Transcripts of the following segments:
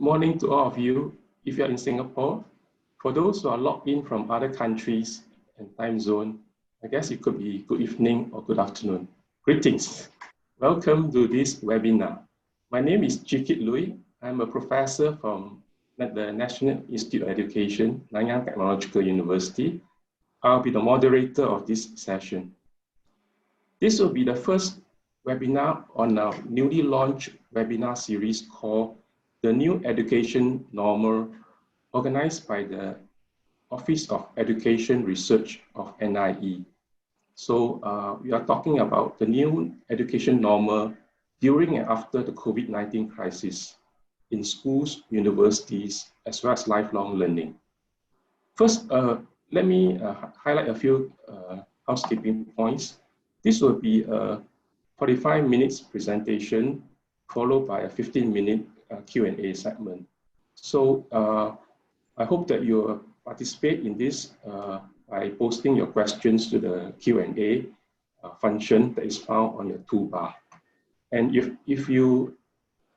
morning to all of you if you're in Singapore. For those who are logged in from other countries and time zone, I guess it could be good evening or good afternoon. Greetings. Welcome to this webinar. My name is Chikit Lui. I'm a professor from the National Institute of Education, Nanyang Technological University. I'll be the moderator of this session. This will be the first webinar on our newly launched webinar series called The New Education Normal, organized by the Office of Education Research of NIE. So we are talking about the new education normal during and after the COVID-19 crisis in schools, universities, as well as lifelong learning. First, let me highlight a few housekeeping points. This will be a 45 minutes presentation followed by a 15-minute Q&A segment. So I hope that you participate in this by posting your questions to the Q&A function that is found on your toolbar. And if you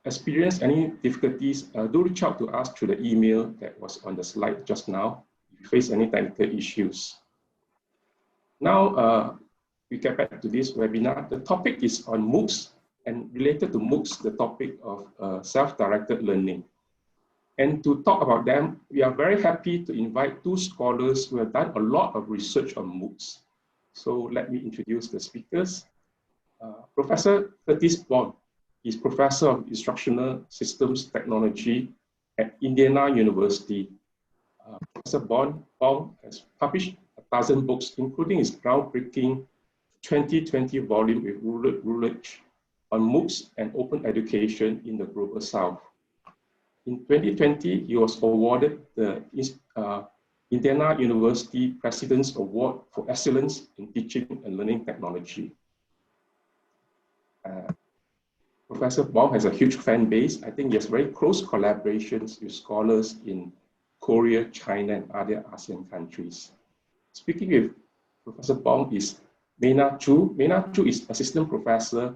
experience any difficulties, do reach out to us through the email that was on the slide just now if you face any technical issues. Now, we get back to this webinar. The topic is on MOOCs, and related to MOOCs, the topic of self-directed learning. And to talk about them, we are very happy to invite two scholars who have done a lot of research on MOOCs. So let me introduce the speakers. Professor Curtis Bonk is Professor of Instructional Systems Technology at Indiana University. Professor Bonk has published 1,000 books, including his groundbreaking 2020 volume with Rulage on MOOCs and open education in the Global South. In 2020, he was awarded the Indiana University President's Award for Excellence in Teaching and Learning Technology. Professor Bonk has a huge fan base. I think he has very close collaborations with scholars in Korea, China, and other ASEAN countries. Speaking with Professor Bonk is Meina. Meina is Assistant Professor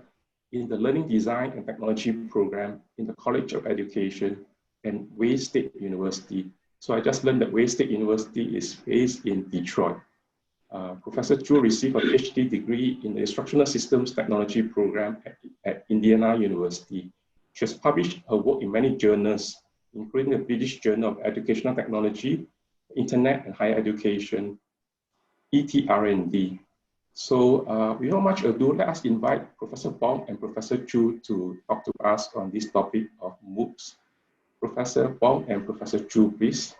in the Learning Design and Technology program in the College of Education and Wayne State University. So I just learned that Wayne State University is based in Detroit. Professor Chu received a PhD degree in the Instructional Systems Technology program at Indiana University. She has published her work in many journals, including the British Journal of Educational Technology, Internet and Higher Education, ETR&D. So without much ado, let us invite Professor Bonk and Professor Chu to talk to us on this topic of MOOCs. Professor Bonk and Professor Chu, please.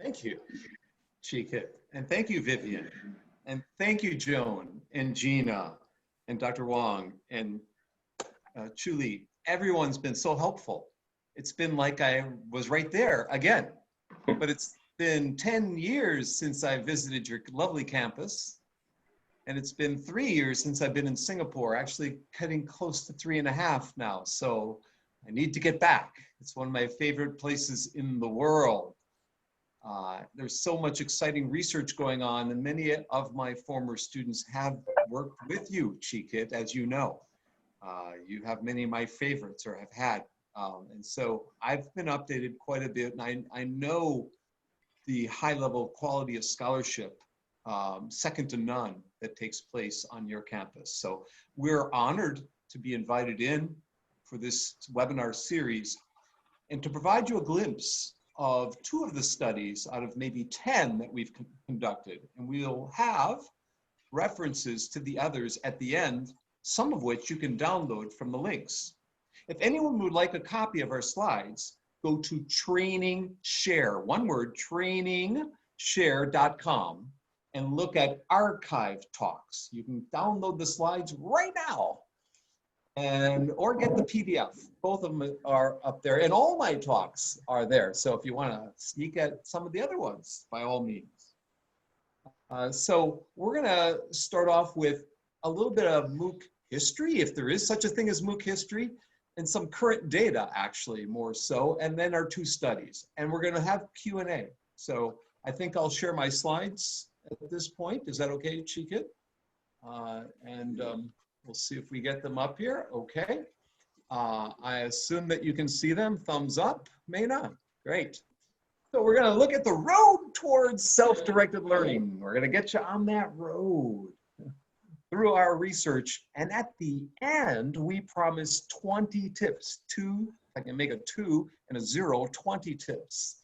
Thank you, Chikit, and thank you, Vivian, and thank you, Joan, and Gina, and Dr. Wong, and Chuli. Everyone's been so helpful. It's been like I was right there again, but it's been 10 years since I visited your lovely campus, and it's been 3 years since I've been in Singapore, actually cutting close to 3.5 now, so I need to get back. It's one of my favorite places in the world. There's so much exciting research going on, and many of my former students have worked with you, Chikit, as you know. You have many of my favorites, or have had. And so I've been updated quite a bit, and I know the high level of quality of scholarship, second to none, that takes place on your campus. So we're honored to be invited in for this webinar series and to provide you a glimpse of 2 of the studies out of maybe 10 that we've conducted. And we'll have references to the others at the end, some of which you can download from the links. If anyone would like a copy of our slides, go to Training Share, one word, trainingshare.com, and look at archive talks. You can download the slides right now, or get the PDF. Both of them are up there, and all my talks are there. So if you want to sneak at some of the other ones, by all means. So we're going to start off with a little bit of MOOC history, if there is such a thing as MOOC history, and some current data, actually, more so, and then our 2 studies. And we're going to have Q&A. So I think I'll share my slides at this point. Is that okay, Chikit? We'll see if we get them up here. Okay. I assume that you can see them. Thumbs up, Meina. Great. So we're going to look at the road towards self-directed learning. We're going to get you on that road through our research. And at the end, we promise 20 tips. I can make a 2 and a 0, 20 tips.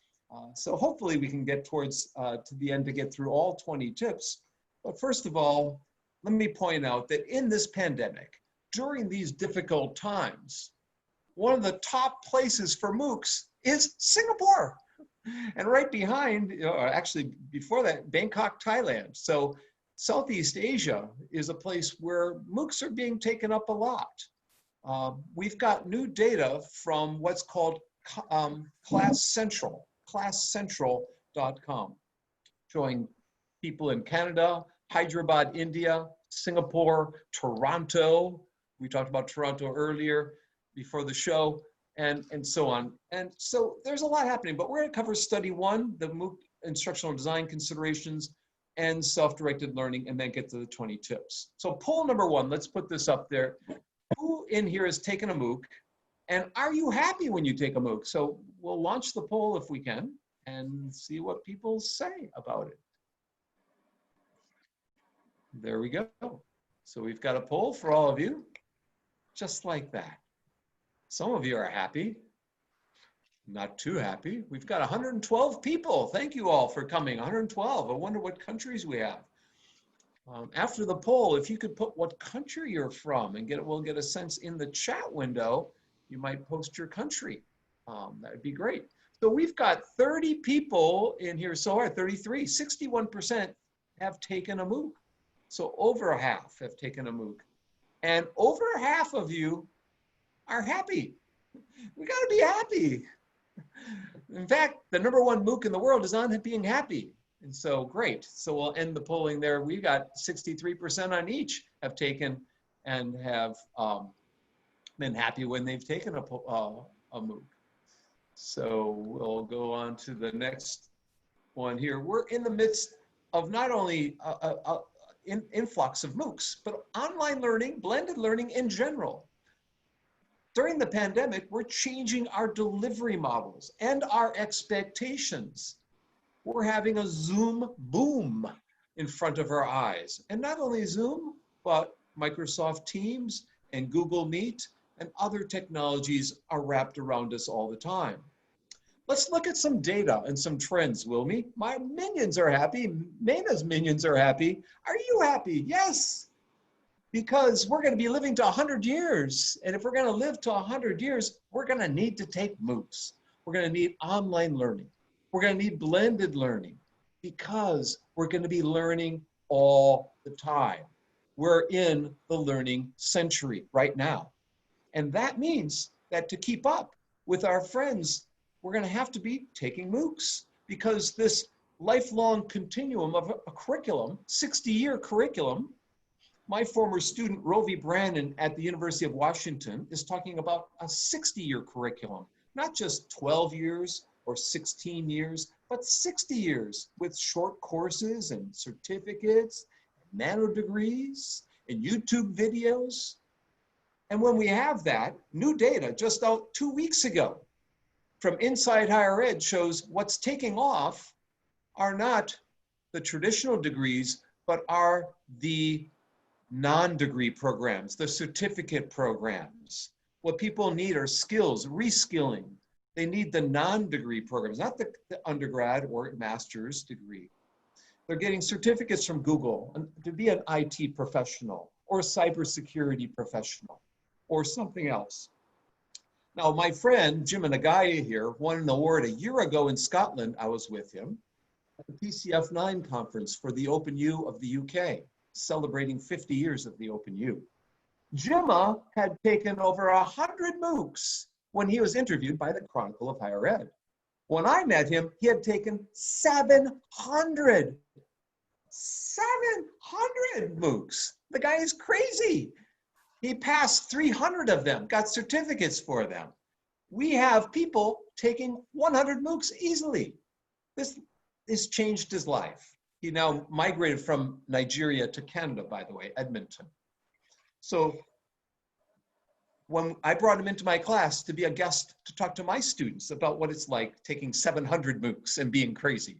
So hopefully we can get towards to the end to get through all 20 tips. But first of all, let me point out that in this pandemic, during these difficult times, one of the top places for MOOCs is Singapore. And right behind, actually before that, Bangkok, Thailand. So Southeast Asia is a place where MOOCs are being taken up a lot. We've got new data from what's called Class Central, classcentral.com, showing people in Canada, Hyderabad, India, Singapore, Toronto. We talked about Toronto earlier before the show, and so on. And so there's a lot happening, but we're going to cover study 1, the MOOC instructional design considerations and self-directed learning, and then get to the 20 tips. So poll number 1, let's put this up there. Who in here has taken a MOOC? And are you happy when you take a MOOC? So we'll launch the poll if we can and see what people say about it. There we go. So we've got a poll for all of you, just like that. Some of you are happy, not too happy. We've got 112 people. Thank you all for coming, 112. I wonder what countries we have. After the poll, if you could put what country you're from and we'll get a sense in the chat window, you might post your country. That would be great. So we've got 30 people in here so far, 33, 61% have taken a MOOC. So over half have taken a MOOC. And over half of you are happy. We gotta be happy. In fact, the #1 MOOC in the world is on being happy. And so great. So we'll end the polling there. We got 63% on each have taken and have been happy when they've taken a MOOC. So we'll go on to the next one here. We're in the midst of not only influx of MOOCs, but online learning, blended learning in general. During the pandemic, we're changing our delivery models and our expectations. We're having a Zoom boom in front of our eyes. And not only Zoom, but Microsoft Teams and Google Meet and other technologies are wrapped around us all the time. Let's look at some data and some trends, will we? My minions are happy. Meina's minions are happy. Are you happy? Yes. Because we're going to be living to 100 years. And if we're going to live to 100 years, we're going to need to take MOOCs. We're going to need online learning. We're going to need blended learning because we're going to be learning all the time. We're in the learning century right now. And that means that to keep up with our friends, we're going to have to be taking MOOCs because this lifelong continuum of a curriculum, 60-year curriculum, my former student, Rovi Brannon at the University of Washington, is talking about a 60-year curriculum, not just 12 years or 16 years, but 60 years with short courses and certificates, nano degrees, and YouTube videos. And when we have that, new data just out 2 weeks ago from Inside Higher Ed shows what's taking off are not the traditional degrees, but are the non-degree programs, the certificate programs. What people need are skills, reskilling. They need the non-degree programs, not the undergrad or master's degree. They're getting certificates from Google to be an IT professional or a cybersecurity professional or something else. Now, my friend, Jim Nagaya here, won an award a year ago in Scotland. I was with him at the PCF9 conference for the Open U of the UK, celebrating 50 years of the Open U. Jimma had taken over 100 MOOCs when he was interviewed by the Chronicle of Higher Ed. When I met him, he had taken 700 MOOCs. The guy is crazy. He passed 300 of them, got certificates for them. We have people taking 100 MOOCs easily. This changed his life. He now migrated from Nigeria to Canada, by the way, Edmonton. So when I brought him into my class to be a guest to talk to my students about what it's like taking 700 MOOCs and being crazy.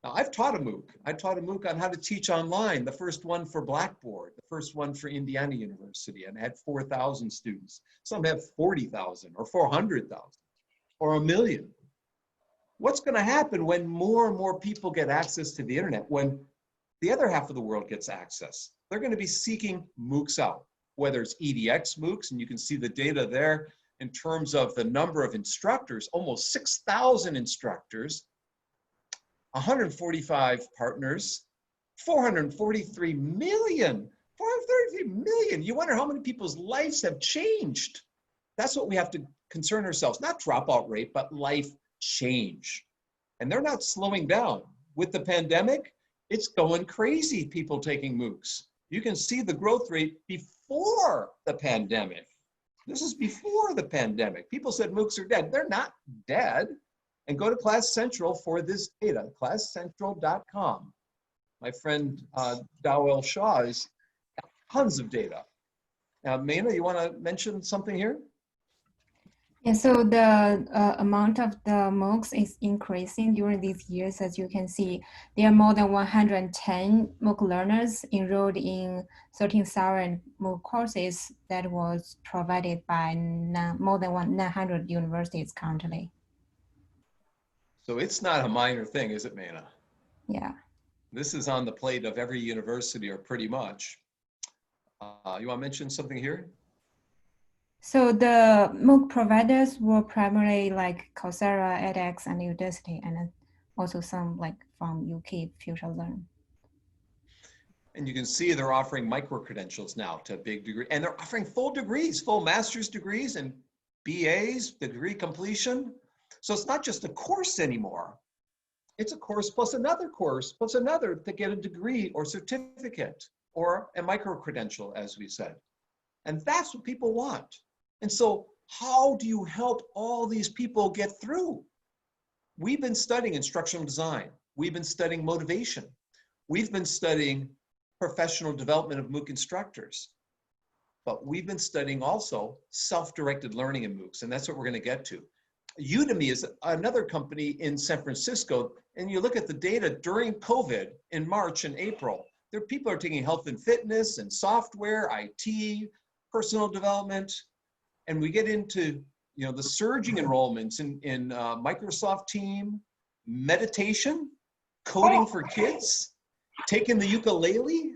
Now, I've taught a MOOC. I taught a MOOC on how to teach online, the first one for Blackboard, the first one for Indiana University, and I had 4,000 students. Some have 40,000 or 400,000 or 1 million. What's going to happen when more and more people get access to the internet, when the other half of the world gets access? They're going to be seeking MOOCs out, whether it's EDX MOOCs, and you can see the data there in terms of the number of instructors, almost 6,000 instructors, 145 partners, 443 million. 433 million. You wonder how many people's lives have changed. That's what we have to concern ourselves, not dropout rate, but life change. And they're not slowing down. With the pandemic, it's going crazy, people taking MOOCs. You can see the growth rate before the pandemic. This is before the pandemic. People said MOOCs are dead. They're not dead. And go to Class Central for this data, classcentral.com. My friend Dawel Shaw has tons of data. Now, Meina, you want to mention something here? Yeah, so the amount of the MOOCs is increasing during these years. As you can see, there are more than 110 MOOC learners enrolled in 13,000 MOOC courses that was provided by more than 900 universities currently. So it's not a minor thing, is it, Meina? Yeah. This is on the plate of every university, or pretty much. You want to mention something here? So the MOOC providers were primarily like Coursera, edX, and Udacity, and also some like from UK, FutureLearn. And you can see they're offering micro-credentials now to a big degree, and they're offering full degrees, full master's degrees and BAs, degree completion. So it's not just a course anymore. It's a course plus another course plus another to get a degree or certificate or a micro-credential, as we said. And that's what people want. And so how do you help all these people get through? We've been studying instructional design. We've been studying motivation. We've been studying professional development of MOOC instructors. But we've been studying also self-directed learning in MOOCs, and that's what we're going to get to. Udemy is another company in San Francisco, and you look at the data during COVID in March and April, there people are taking health and fitness and software, IT, personal development, and we get into the surging enrollments in Microsoft Team, meditation, coding for kids, taking the ukulele,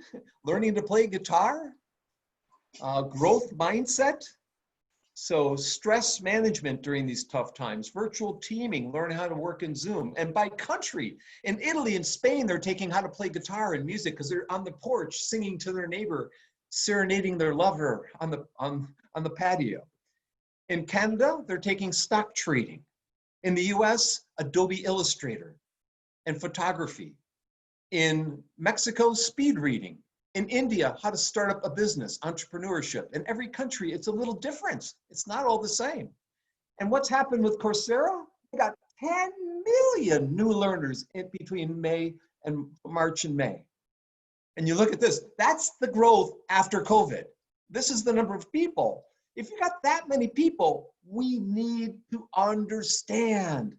learning to play guitar, growth mindset. So stress management during these tough times, virtual teaming, learning how to work in Zoom. And by country, in Italy and Spain, they're taking how to play guitar and music because they're on the porch singing to their neighbor, serenading their lover on the patio. In Canada, they're taking stock trading. In the US, Adobe Illustrator and photography. In Mexico, speed reading. In India, how to start up a business, entrepreneurship. In every country, it's a little different. It's not all the same. And what's happened with Coursera? We got 10 million new learners between March and May. And you look at this, that's the growth after COVID. This is the number of people. If you got that many people, we need to understand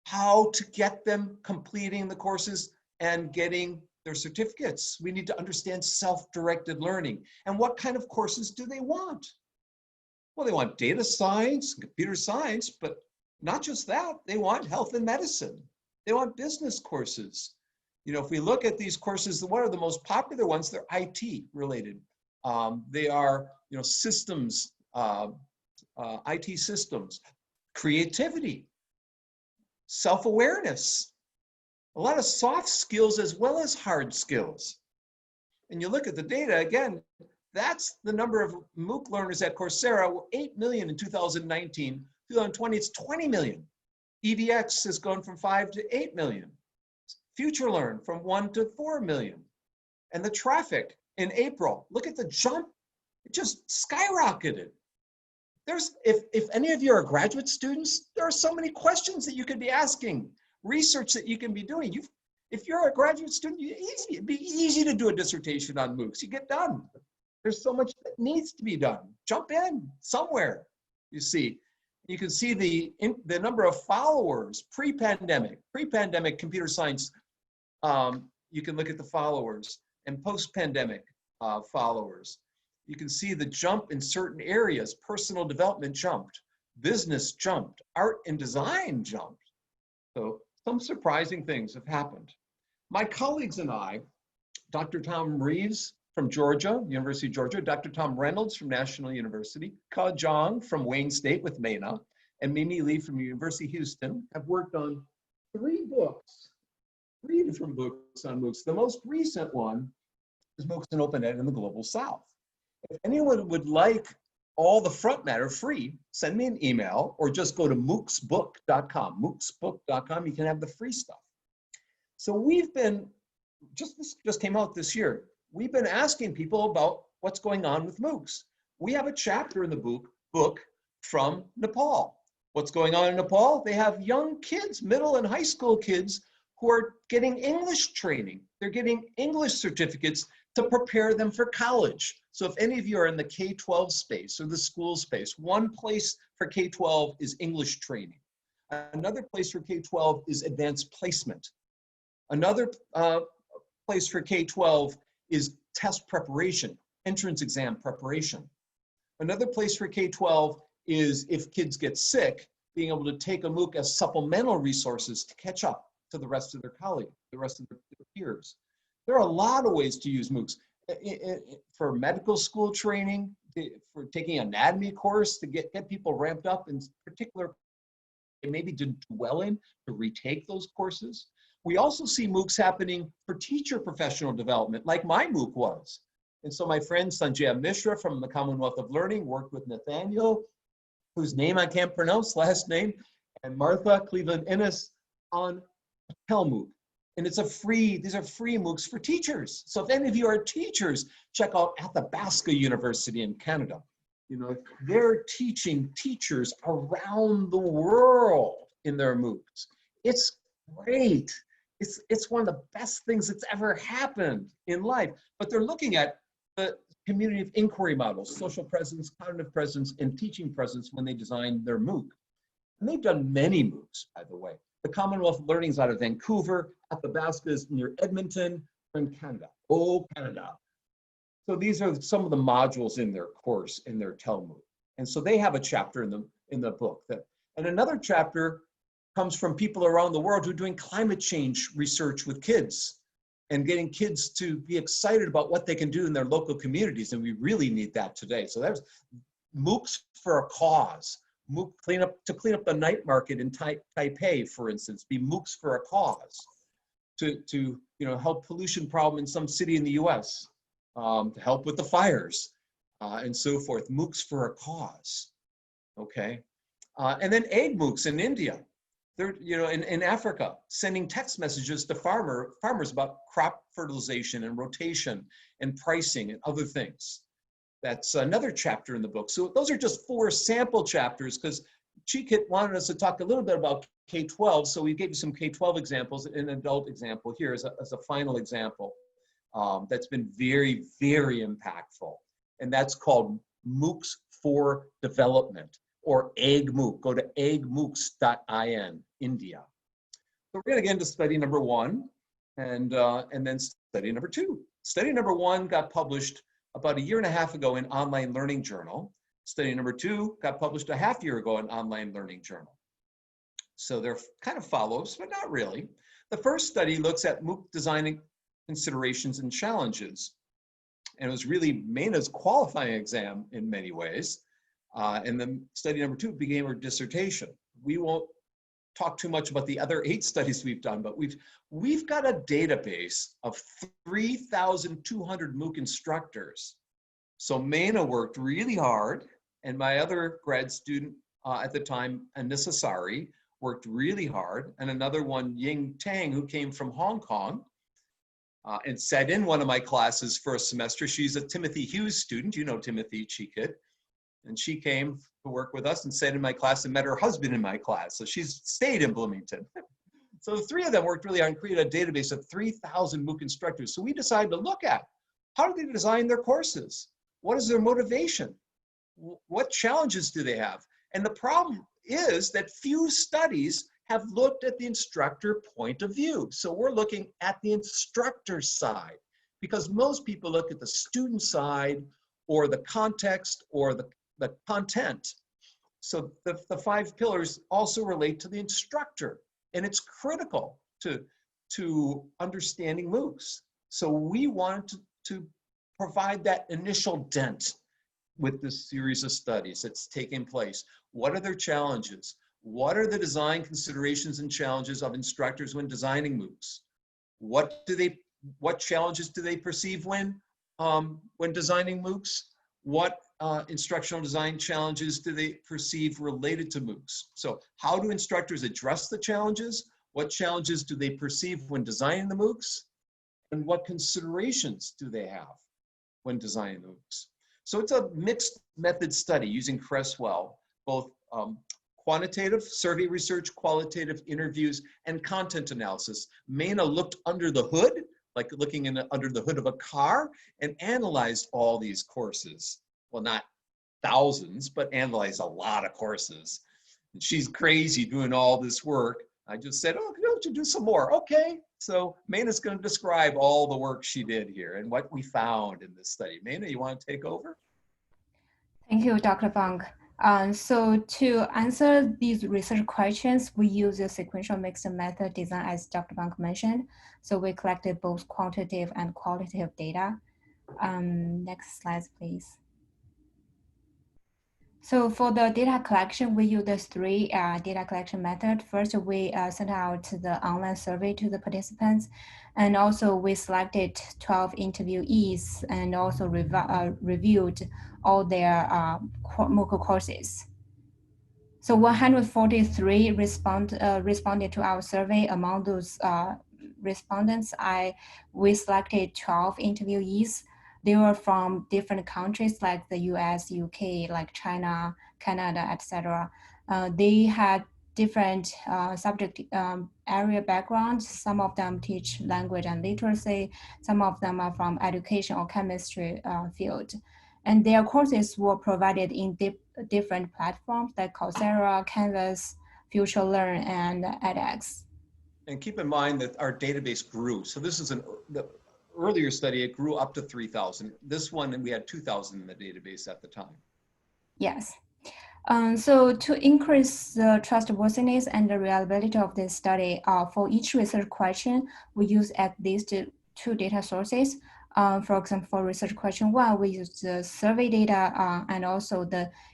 how to get them completing the courses and getting their certificates. We need to understand self-directed learning. And what kind of courses do they want? Well, they want data science, computer science, but not just that. They want health and medicine. They want business courses. If we look at these courses, what are the most popular ones? They're IT related. They are, systems, IT systems, creativity, self-awareness, a lot of soft skills as well as hard skills. And you look at the data, again, that's the number of MOOC learners at Coursera, 8 million in 2019. 2020, it's 20 million. EDX has gone from 5 to 8 million. FutureLearn from 1 to 4 million. And the traffic in April, look at the jump, it just skyrocketed. If any of you are graduate students, there are so many questions that you could be asking, research that you can be doing. If you're a graduate student, it'd be easy to do a dissertation on MOOCs. You get done. There's so much that needs to be done. Jump in somewhere, you see. You can see the number of followers pre-pandemic computer science. You can look at the followers and post-pandemic followers. You can see the jump in certain areas. Personal development jumped, business jumped, art and design jumped. So some surprising things have happened. My colleagues and I, Dr. Tom Reeves from Georgia, University of Georgia, Dr. Tom Reynolds from National University, Ka Jong from Wayne State with Meina, and Mimi Lee from University of Houston have worked on 3 different books on MOOCs. The most recent one is MOOCs and Open Ed in the Global South. If anyone would like all the front matter free, send me an email or just go to moocsbook.com, moocsbook.com. You can have the free stuff. So we've been, this just came out this year, we've been asking people about what's going on with MOOCs. We have a chapter in the book from Nepal. What's going on in Nepal? They have young kids, middle and high school kids, who are getting English training. They're getting English certificates to prepare them for college. So if any of you are in the K-12 space or the school space, one place for K-12 is English training. Another place for K-12 is advanced placement. Another place for K-12 is test preparation, entrance exam preparation. Another place for K-12 is if kids get sick, being able to take a MOOC as supplemental resources to catch up to the rest of their colleagues, the rest of their peers. There are a lot of ways to use MOOCs. For medical school training, for taking an anatomy course to get people ramped up in particular, maybe to do well in, to retake those courses. We also see MOOCs happening for teacher professional development, like my MOOC was. And so my friend Sanjaya Mishra from the Commonwealth of Learning worked with Nathaniel, whose name I can't pronounce, last name, and Martha Cleveland-Innes on MOOC. And it's these are free MOOCs for teachers. So if any of you are teachers, check out Athabasca University in Canada. You know, they're teaching teachers around the world in their MOOCs. It's great. It's one of the best things that's ever happened in life. But they're looking at the community of inquiry models, social presence, cognitive presence, and teaching presence when they design their MOOC. And they've done many MOOCs, by the way. The Commonwealth of Learning is out of Vancouver. Athabasca is near Edmonton. In Canada. Oh, Canada. So these are some of the modules in their course, in their TELMOOC. And so they have a chapter in the book. And another chapter comes from people around the world who are doing climate change research with kids and getting kids to be excited about what they can do in their local communities. And we really need that today. So there's MOOCs for a cause. MOOC to clean up the night market in Taipei, for instance, be MOOCs for a cause. To help pollution problem in some city in the US, to help with the fires, and so forth. MOOCs for a cause, okay? And then aid MOOCs in India. They're, in Africa, sending text messages to farmers about crop fertilization and rotation and pricing and other things. That's another chapter in the book. So those are just 4 sample chapters because Chikit wanted us to talk a little bit about K-12. So we gave you some K-12 examples, an adult example here as a final example that's been very, very impactful. And that's called MOOCs for Development, or AGMOOC. Go to agmoocs.in, India. So we're going to get into study number 1 and then study number 2. Study number 1 got published about 1.5 years ago in Online Learning Journal. Study number 2 got published a half year ago in Online Learning Journal. So they're kind of follow-ups, but not really. The first study looks at MOOC design considerations and challenges. And it was really Meina's qualifying exam in many ways. And then study number 2 became her dissertation. We won't talk too much about the other 8 studies we've done, but we've got a database of 3,200 MOOC instructors. So Meina worked really hard, and my other grad student at the time, Anissa Sari, worked really hard, and another one, Ying Tang, who came from Hong Kong and sat in one of my classes for a semester. She's a Timothy Hughes student. You know Timothy Chikit. And she came to work with us and sat in my class and met her husband in my class. So she's stayed in Bloomington. So the three of them worked really on creating a database of 3,000 MOOC instructors. So we decided to look at how do they design their courses? What is their motivation? What challenges do they have? And the problem is that few studies have looked at the instructor point of view. So we're looking at the instructor side, because most people look at the student side or the context or the content. So the 5 pillars also relate to the instructor, and it's critical to understanding MOOCs. So we wanted to provide that initial dent with this series of studies that's taking place. What are their challenges? What are the design considerations and challenges of instructors when designing MOOCs? What challenges do they perceive when designing MOOCs? What instructional design challenges do they perceive related to MOOCs? So how do instructors address the challenges? What challenges do they perceive when designing the MOOCs? And what considerations do they have when designing the MOOCs? So it's a mixed method study using Cresswell, both quantitative survey research, qualitative interviews, and content analysis. Meina looked under the hood, like looking under the hood of a car, and analyzed all these courses. Well, not thousands, but analyzed a lot of courses. And she's crazy doing all this work. I just said, oh, don't you do some more? Okay. So Meina's going to describe all the work she did here and what we found in this study. Meina, you want to take over? Thank you, Dr. Bonk. So to answer these research questions, we use a sequential mixed method design, as Dr. Bonk mentioned. So we collected both quantitative and qualitative data. Next slide, please. So for the data collection, we use the 3 data collection method. First, we sent out the online survey to the participants, and also we selected 12 interviewees and also reviewed all their MOOC courses. So 143 responded to our survey. Among those respondents, we selected 12 interviewees. They were from different countries like the US, UK, like China, Canada, etc. They had different subject area backgrounds. Some of them teach language and literacy. Some of them are from education or chemistry field. And their courses were provided in different platforms like Coursera, Canvas, Future Learn, and edX. And keep in mind that our database grew. So this is the earlier study, it grew up to 3,000. This one, we had 2,000 in the database at the time. Yes. So to increase the trustworthiness and the reliability of this study, for each research question, we use at least 2 data sources. For example, for research question 1, we use the survey data and also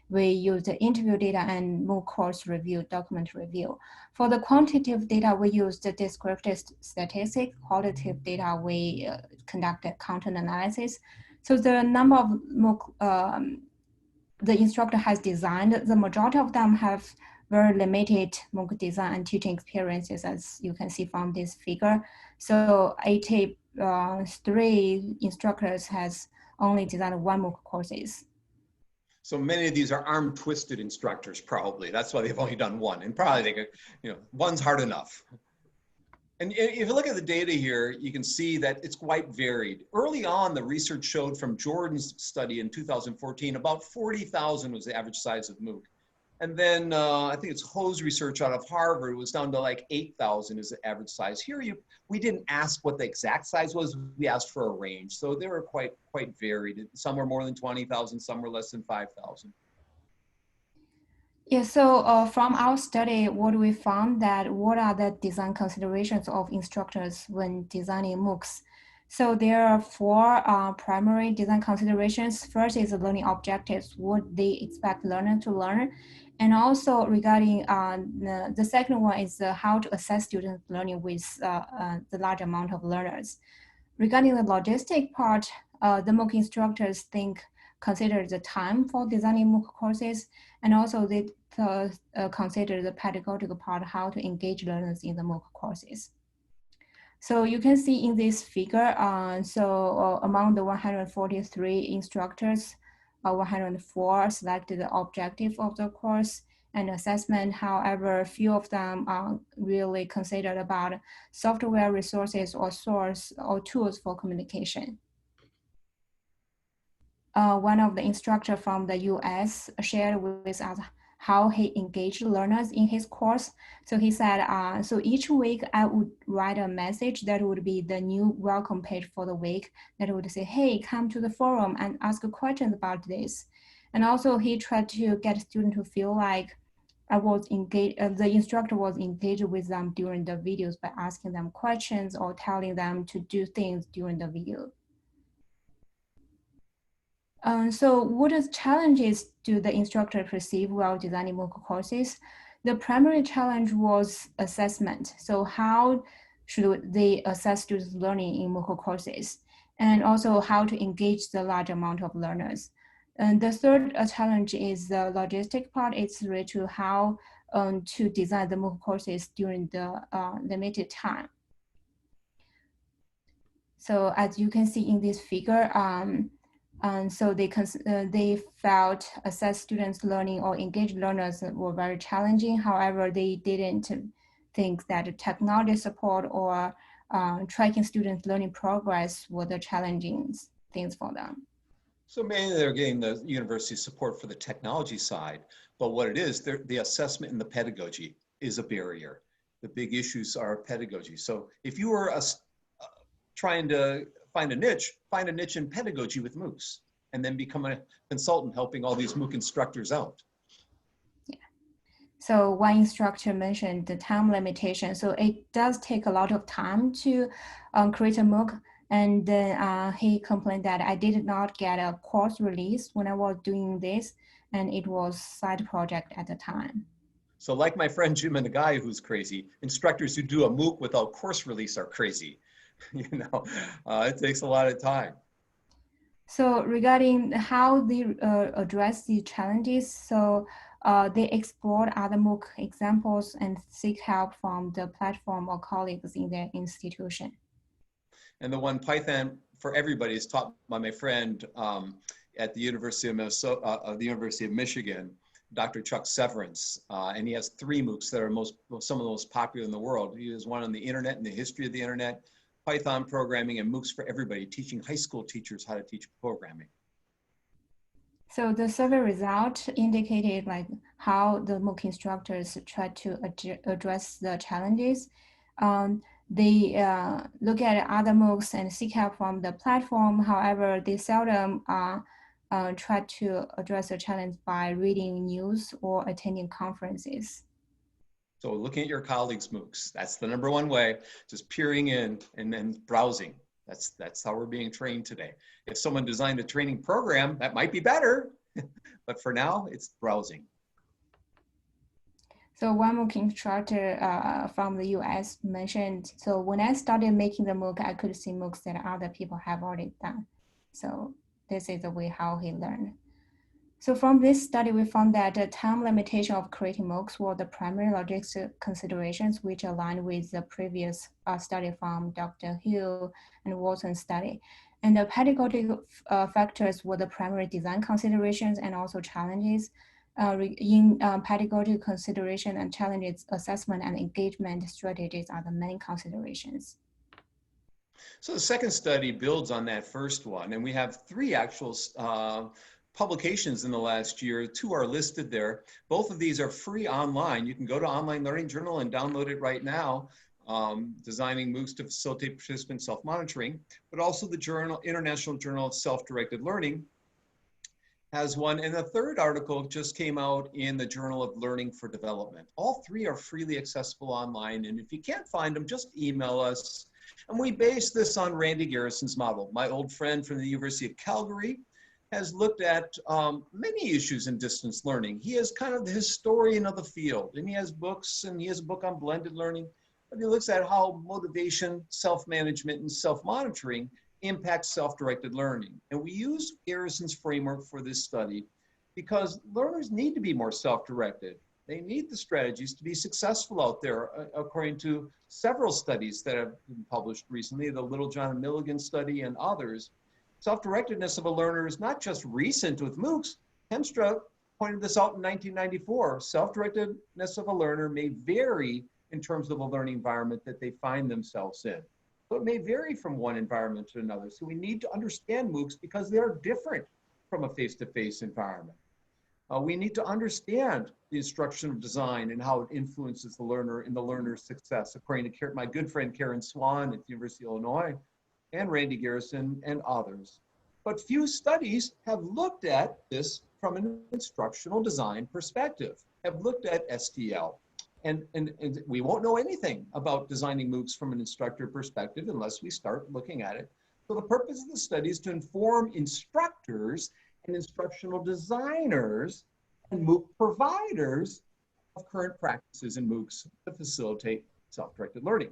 we use the interview data and MOOC course review, document review. For the quantitative data, we use the descriptive statistics. Qualitative data, we conducted content analysis. So the number of MOOC the instructor has designed, the majority of them have very limited MOOC design and teaching experiences, as you can see from this figure. So 83 instructors has only designed 1 MOOC courses. So many of these are arm-twisted instructors, probably. That's why they've only done 1. And probably they could, one's hard enough. And if you look at the data here, you can see that it's quite varied. Early on, the research showed from Jordan's study in 2014, about 40,000 was the average size of MOOC. And then I think it's Ho's research out of Harvard was down to like 8,000 is the average size. Here, we didn't ask what the exact size was. We asked for a range. So they were quite varied. Some were more than 20,000, some were less than 5,000. Yeah, so from our study, what we found what are the design considerations of instructors when designing MOOCs? So there are 4 primary design considerations. First is the learning objectives, what they expect learner to learn. And also regarding the second one is how to assess student learning with the large amount of learners. Regarding the logistic part, the MOOC instructors consider the time for designing MOOC courses, and also they consider the pedagogical part, how to engage learners in the MOOC courses. So you can see in this figure, among the 143 instructors, 104 selected the objective of the course, and assessment. However, few of them are really considered about software resources or source or tools for communication. One of the instructors from the US shared with us how he engaged learners in his course. So he said, so each week I would write a message that would be the new welcome page for the week that would say, hey, come to the forum and ask questions about this. And also he tried to get students to feel like I was engaged, the instructor was engaged with them during the videos by asking them questions or telling them to do things during the video. So what challenges do the instructor perceive while designing MOOC courses? The primary challenge was assessment. So how should they assess students' learning in MOOC courses? And also how to engage the large amount of learners. And the third challenge is the logistic part. It's related to how to design the MOOC courses during the limited time. So as you can see in this figure, and so they felt assess students' learning or engage learners were very challenging. However, they didn't think that technology support or tracking students' learning progress were the challenging things for them. So mainly they're getting the university support for the technology side, but what it is, the assessment and the pedagogy is a barrier. The big issues are pedagogy. So if you were trying to find a niche in pedagogy with MOOCs, and then become a consultant helping all these MOOC instructors out. Yeah. So one instructor mentioned the time limitation. So it does take a lot of time to create a MOOC. And then he complained that I did not get a course release when I was doing this, and it was side project at the time. So like my friend Jim and the guy who's crazy, instructors who do a MOOC without course release are crazy. You know, it takes a lot of time. So regarding how they address these challenges, so they explored other MOOC examples and seek help from the platform or colleagues in their institution. And the one Python for everybody is taught by my friend at the University of Minnesota, the University of Michigan, Dr. Chuck Severance, and he has 3 MOOCs that are some of the most popular in the world. He has one on the internet and the history of the internet, Python programming, and MOOCs for everybody, teaching high school teachers how to teach programming. So the survey result indicated like how the MOOC instructors try to address the challenges. They look at other MOOCs and seek help from the platform. However, they seldom try to address the challenge by reading news or attending conferences. So looking at your colleagues' MOOCs, that's the #1 way, just peering in and then browsing. That's how we're being trained today. If someone designed a training program, that might be better, but for now, it's browsing. So one MOOC instructor from the US mentioned, so when I started making the MOOC, I could see MOOCs that other people have already done. So this is the way how he learned. So from this study, we found that the time limitation of creating MOOCs were the primary logistic considerations, which aligned with the previous study from Dr. Hill and Watson study. And the pedagogical factors were the primary design considerations and also challenges. In pedagogical consideration and challenges, assessment and engagement strategies are the main considerations. So the second study builds on that first one, and we have 3 actual publications in the last year. 2 are listed there. Both of these are free online. You can go to Online Learning Journal and download it right now. Designing MOOCs to facilitate participant self-monitoring, but also the International Journal of Self-Directed Learning has one. And the third article just came out in the Journal of Learning for Development. All 3 are freely accessible online. And if you can't find them, just email us. And we base this on Randy Garrison's model. My old friend from the University of Calgary has looked at many issues in distance learning. He is kind of the historian of the field, and he has books, and he has a book on blended learning, but he looks at how motivation, self-management, and self-monitoring impacts self-directed learning. And we use Garrison's framework for this study because learners need to be more self-directed. They need the strategies to be successful out there, according to several studies that have been published recently, the Littlejohn and Milligan study and others. Self-directedness of a learner is not just recent with MOOCs. Hemstra pointed this out in 1994. Self-directedness of a learner may vary in terms of the learning environment that they find themselves in. So it may vary from one environment to another. So we need to understand MOOCs because they are different from a face-to-face environment. We need to understand the instructional design and how it influences the learner and the learner's success, according to my good friend Karen Swan at the University of Illinois and Randy Garrison and others. But few studies have looked at this from an instructional design perspective, have looked at STL. And we won't know anything about designing MOOCs from an instructor perspective unless we start looking at it. So the purpose of the study is to inform instructors and instructional designers and MOOC providers of current practices in MOOCs to facilitate self-directed learning.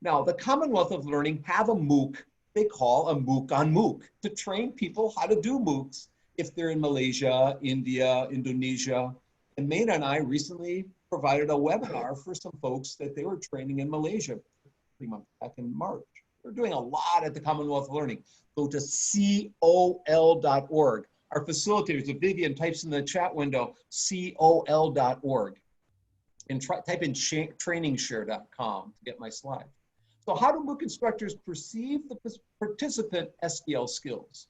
Now, the Commonwealth of Learning have a MOOC they call a MOOC on MOOC to train people how to do MOOCs if they're in Malaysia, India, Indonesia. And Meina and I recently provided a webinar for some folks that they were training in Malaysia back in March. We're doing a lot at the Commonwealth of Learning. Go to col.org. Our facilitators, if Vivian types in the chat window, col.org, and type in trainingshare.com to get my slide. So how do MOOC instructors perceive the participant SDL skills?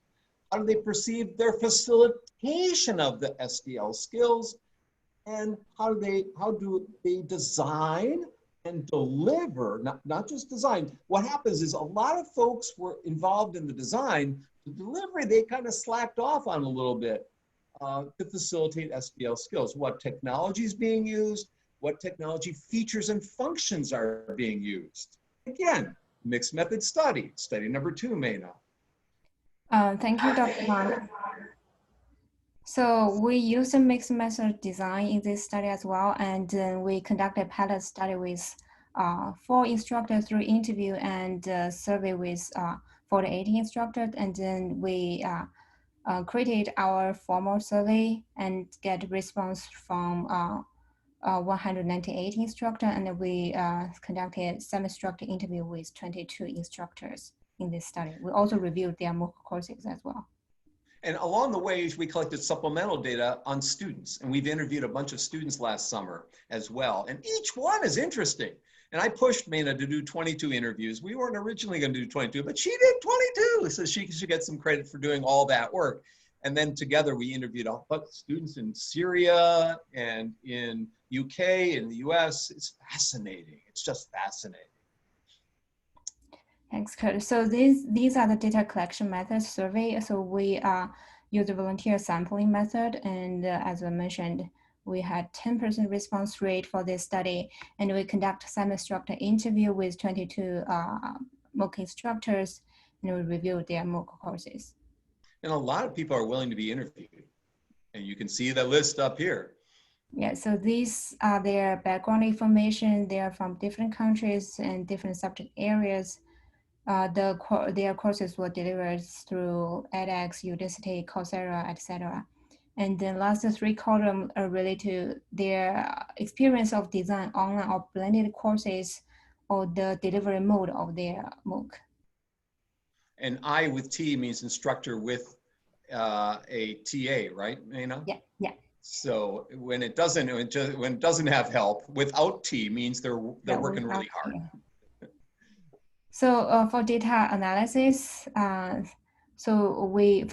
How do they perceive their facilitation of the SDL skills? And how do they design and deliver, not just design. What happens is a lot of folks were involved in the design. The delivery, they kind of slacked off on a little bit to facilitate SDL skills. What technology is being used, what technology features and functions are being used. Again, mixed method study number 2, Meina. Thank you, Dr. Bonk. So we use a mixed method design in this study as well, and we conducted a pilot study with 4 instructors through interview and survey with 40-80 instructors, and then we created our formal survey and get response from 198 instructors, and we conducted some instructor interview with 22 instructors in this study. We also reviewed their MOOC courses as well. And along the way, we collected supplemental data on students, and we've interviewed a bunch of students last summer as well. And each one is interesting. And I pushed Meina to do 22 interviews. We weren't originally going to do 22, but she did 22. So she should get some credit for doing all that work. And then together we interviewed a bunch of students in Syria and in UK and the US. It's fascinating. It's just fascinating. Thanks, Kurt. So these are the data collection methods survey. So we use the volunteer sampling method. And as I mentioned, we had 10% response rate for this study. And we conduct some instructor interview with 22 MOOC instructors, and we reviewed their MOOC courses. And a lot of people are willing to be interviewed. And you can see the list up here. Yeah, so these are their background information. They are from different countries and different subject areas. Their courses were delivered through edX, Udacity, Coursera, etc. And the last 3 columns are related to their experience of design online or blended courses or the delivery mode of their MOOC. And I with T means instructor with a TA, right, Meina? Yeah, yeah. So when it doesn't have help, without T means they're working really hard. Yeah. So for data analysis, for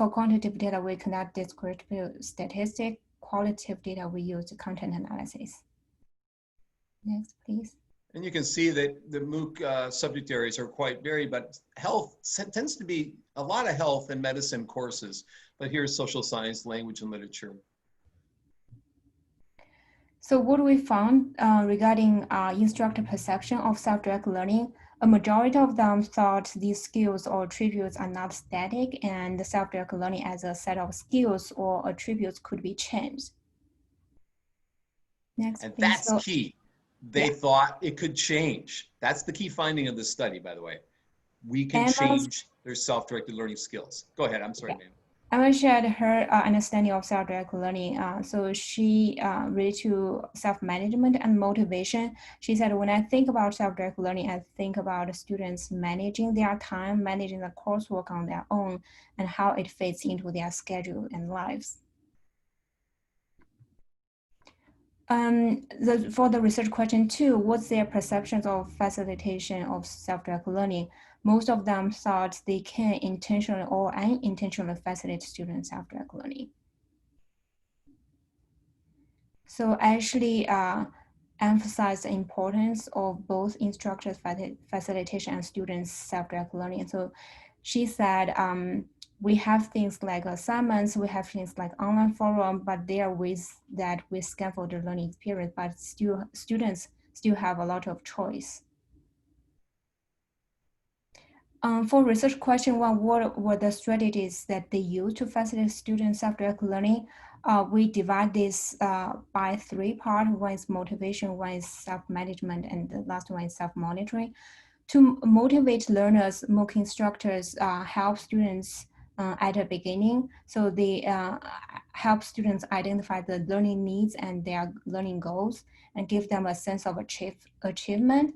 quantitative data, we conduct descriptive statistics. Qualitative data, we use content analysis. Next, please. And you can see that the MOOC subject areas are quite varied, but health tends to be a lot of health and medicine courses. But here's social science, language, and literature. So what we found regarding instructor perception of self-directed learning, a majority of them thought these skills or attributes are not static, and the self-directed learning as a set of skills or attributes could be changed. Next, and please. That's key. They thought it could change. That's the key finding of this study, by the way. We can change their self-directed learning skills. Go ahead, I'm sorry, ma'am. Emma shared her understanding of self-directed learning. So she related to self-management and motivation. She said, when I think about self-directed learning, I think about students managing their time, managing the coursework on their own, and how it fits into their schedule and lives. For the research question two, what's their perceptions of facilitation of self-directed learning? Most of them thought they can intentionally or unintentionally facilitate students' self-directed learning. So actually emphasize the importance of both instructors' facilitation and students' self-directed learning. So she said, we have things like assignments, we have things like online forum, but there are ways that we scaffold the learning experience, but students still have a lot of choice. For research question one, what were the strategies that they use to facilitate student self-directed learning? We divide this by three parts. One is motivation, one is self-management, and the last one is self-monitoring. To motivate learners, MOOC instructors help students at the beginning. So they help students identify the learning needs and their learning goals and give them a sense of achievement.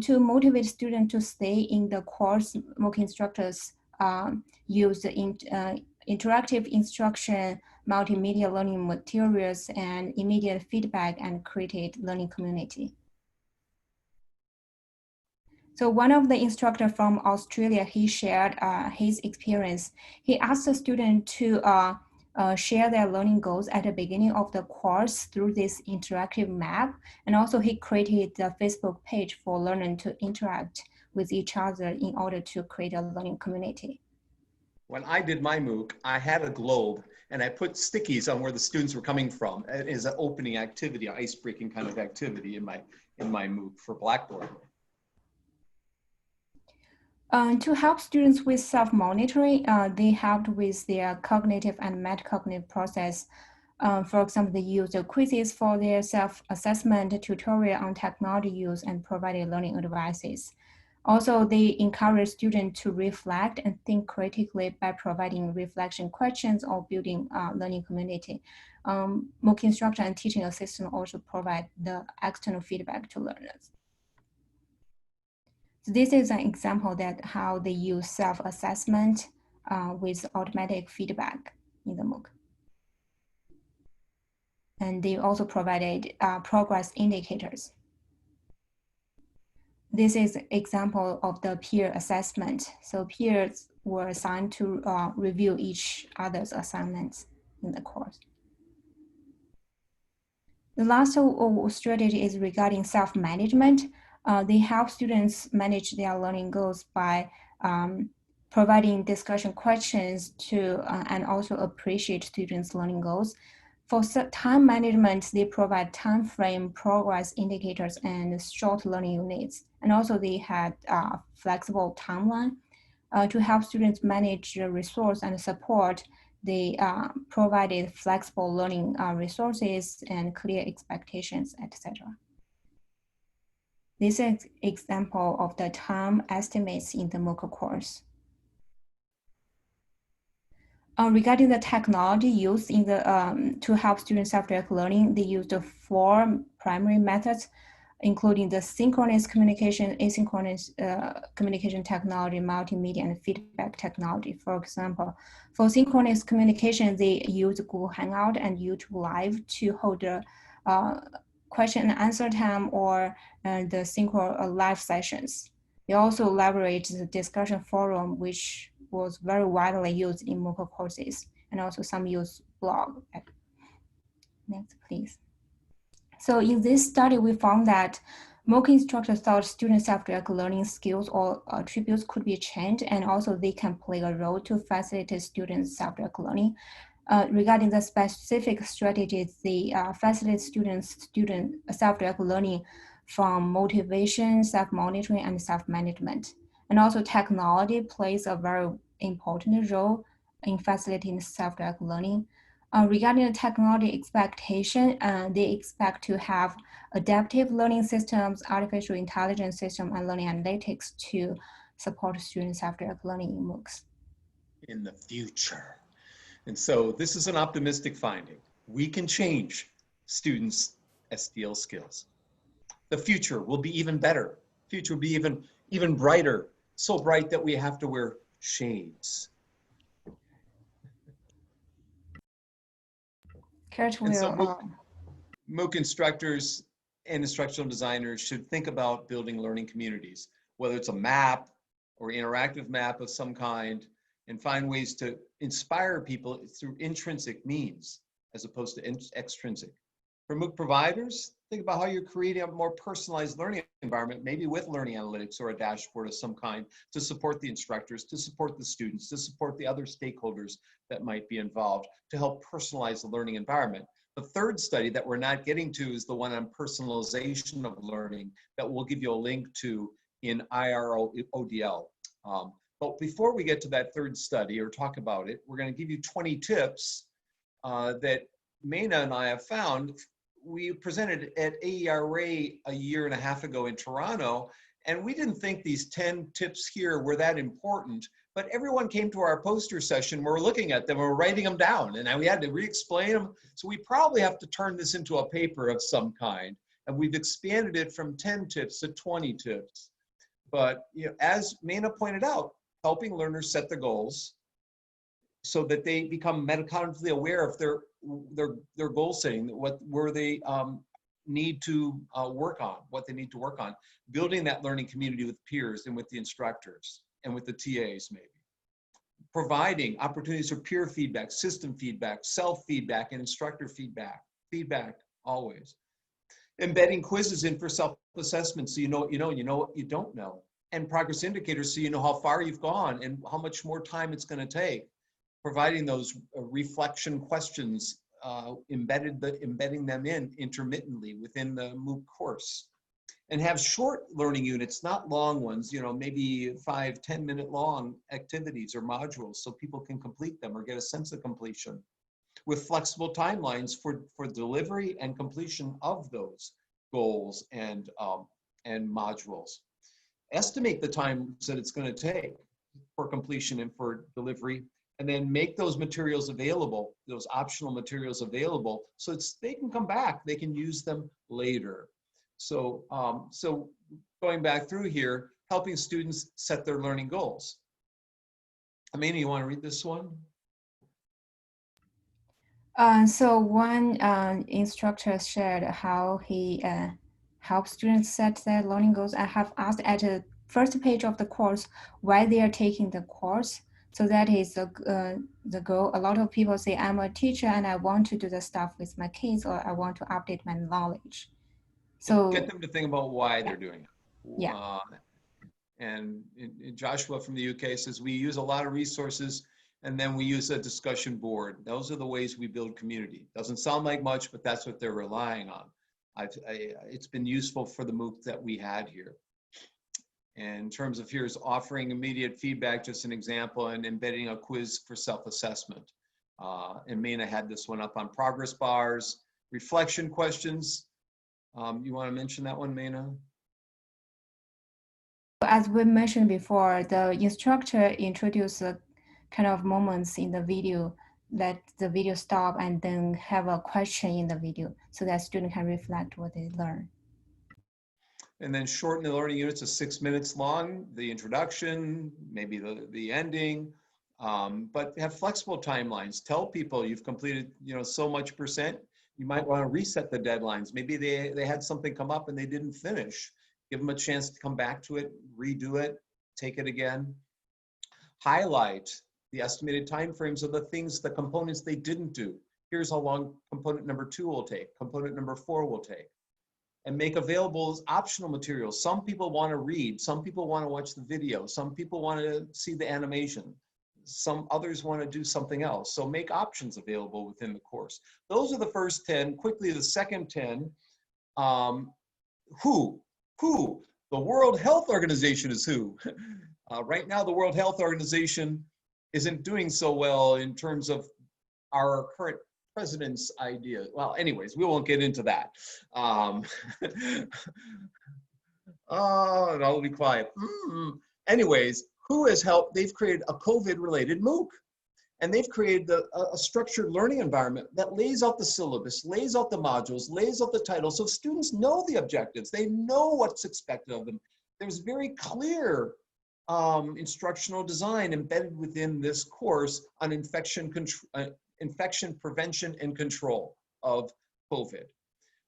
To motivate students to stay in the course, MOOC instructors use the interactive instruction, multimedia learning materials, and immediate feedback and created learning community. So one of the instructors from Australia, he shared his experience. He asked the student to share their learning goals at the beginning of the course through this interactive map. And also he created a Facebook page for learners to interact with each other in order to create a learning community. When I did my MOOC, I had a globe and I put stickies on where the students were coming from as an opening activity, an ice-breaking kind of activity in my MOOC for Blackboard. To help students with self-monitoring, they helped with their cognitive and metacognitive process. For example, they used quizzes for their self-assessment, tutorial on technology use, and provided learning advices. Also, they encourage students to reflect and think critically by providing reflection questions or building learning community. MOOC instruction and teaching assistant also provide the external feedback to learners. So this is an example that how they use self-assessment with automatic feedback in the MOOC. And they also provided progress indicators. This is an example of the peer assessment. So peers were assigned to review each other's assignments in the course. The last strategy is regarding self-management. They help students manage their learning goals by providing discussion questions to and also appreciate students' learning goals. For time management, they provide time frame, progress indicators, and short learning units. And also they had flexible timeline to help students manage the resource and support. They provided flexible learning resources and clear expectations, etc. This is an example of the time estimates in the MOOC course. Regarding the technology used in the to help students self-directed learning, they used the 4 primary methods, including the synchronous communication, asynchronous communication technology, multimedia, and feedback technology. For example, for synchronous communication, they use Google Hangout and YouTube Live to hold the question and answer time or the synchro live sessions. They also leverage the discussion forum, which was very widely used in MOOC courses, and also some use blog. Next, please. So in this study, we found that MOOC instructors thought student self-directed learning skills or attributes could be changed, and also they can play a role to facilitate students self-directed learning. Regarding the specific strategies, they facilitate student self-directed learning from motivation, self-monitoring, and self-management. And also technology plays a very important role in facilitating self-directed learning. Regarding the technology expectation, they expect to have adaptive learning systems, artificial intelligence system, and learning analytics to support students self-directed learning in MOOCs. In the future. And so this is an optimistic finding. We can change students' SDL skills. The future will be even better. Future will be even brighter. So bright that we have to wear shades. Kurt will MOOC instructors and instructional designers should think about building learning communities, whether it's a map or interactive map of some kind, and find ways to inspire people through intrinsic means as opposed to extrinsic. For MOOC providers, think about how you're creating a more personalized learning environment, maybe with learning analytics or a dashboard of some kind to support the instructors, to support the students, to support the other stakeholders that might be involved, to help personalize the learning environment. The third study that we're not getting to is the one on personalization of learning that we'll give you a link to in IRODL. But before we get to that third study or talk about it, we're going to give you 20 tips that Meina and I have found. We presented at AERA a year and a half ago in Toronto, and we didn't think these 10 tips here were that important, but everyone came to our poster session, we're looking at them, we're writing them down, and we had to re-explain them. So we probably have to turn this into a paper of some kind, and we've expanded it from 10 tips to 20 tips. But you know, as Meina pointed out, helping learners set the goals so that they become metacognitively aware of their goal setting, where they need to work on, what they need to work on, building that learning community with peers and with the instructors and with the TAs maybe. Providing opportunities for peer feedback, system feedback, self-feedback, and instructor feedback always. Embedding quizzes in for self-assessment so you know what you know and you know what you don't know. And progress indicators so you know how far you've gone and how much more time it's going to take. Providing those reflection questions, embedding them in intermittently within the MOOC course. And have short learning units, not long ones, you know, maybe 5-10 minute long activities or modules so people can complete them or get a sense of completion. With flexible timelines for delivery and completion of those goals and modules. Estimate the time that it's going to take for completion and for delivery, and then make those materials available, those optional materials available, so they can come back, they can use them later. So, so going back through here, helping students set their learning goals. Meina, you want to read this one? So one instructor shared how he helps students set their learning goals. I have asked at the first page of the course why they are taking the course. So that is the goal. A lot of people say, I'm a teacher and I want to do the stuff with my kids, or I want to update my knowledge. So get them to think about why they're doing it. Yeah. And Joshua from the UK says, we use a lot of resources and then we use a discussion board. Those are the ways we build community. Doesn't sound like much, but that's what they're relying on. It's been useful for the MOOC that we had here. And in terms of here's offering immediate feedback, just an example, and embedding a quiz for self-assessment. And Meina had this one up on progress bars, reflection questions. You want to mention that one, Meina? As we mentioned before, the instructor introduced kind of moments in the video, let the video stop and then have a question in the video so that student can reflect what they learn. And then shorten the learning units to 6 minutes long, the introduction, maybe the ending, but have flexible timelines. Tell people you've completed, you know, so much %. You might want to reset the deadlines. Maybe they had something come up and they didn't finish. Give them a chance to come back to it, redo it, take it again. Highlight the estimated timeframes of the things, the components they didn't do. Here's how long component number 2 will take, component number 4 will take. And make available as optional materials. Some people want to read, some people want to watch the video, some people want to see the animation, some others want to do something else. So make options available within the course. Those are the first 10. Quickly, the second 10. Who? The World Health Organization is who? Right now, the World Health Organization isn't doing so well in terms of our current president's idea. Well, anyways, we won't get into that. Oh, and I'll be quiet. Anyways, who has helped? They've created a COVID-related MOOC. And they've created a structured learning environment that lays out the syllabus, lays out the modules, lays out the title, so students know the objectives. They know what's expected of them. There's very clear instructional design embedded within this course on infection prevention and control of COVID.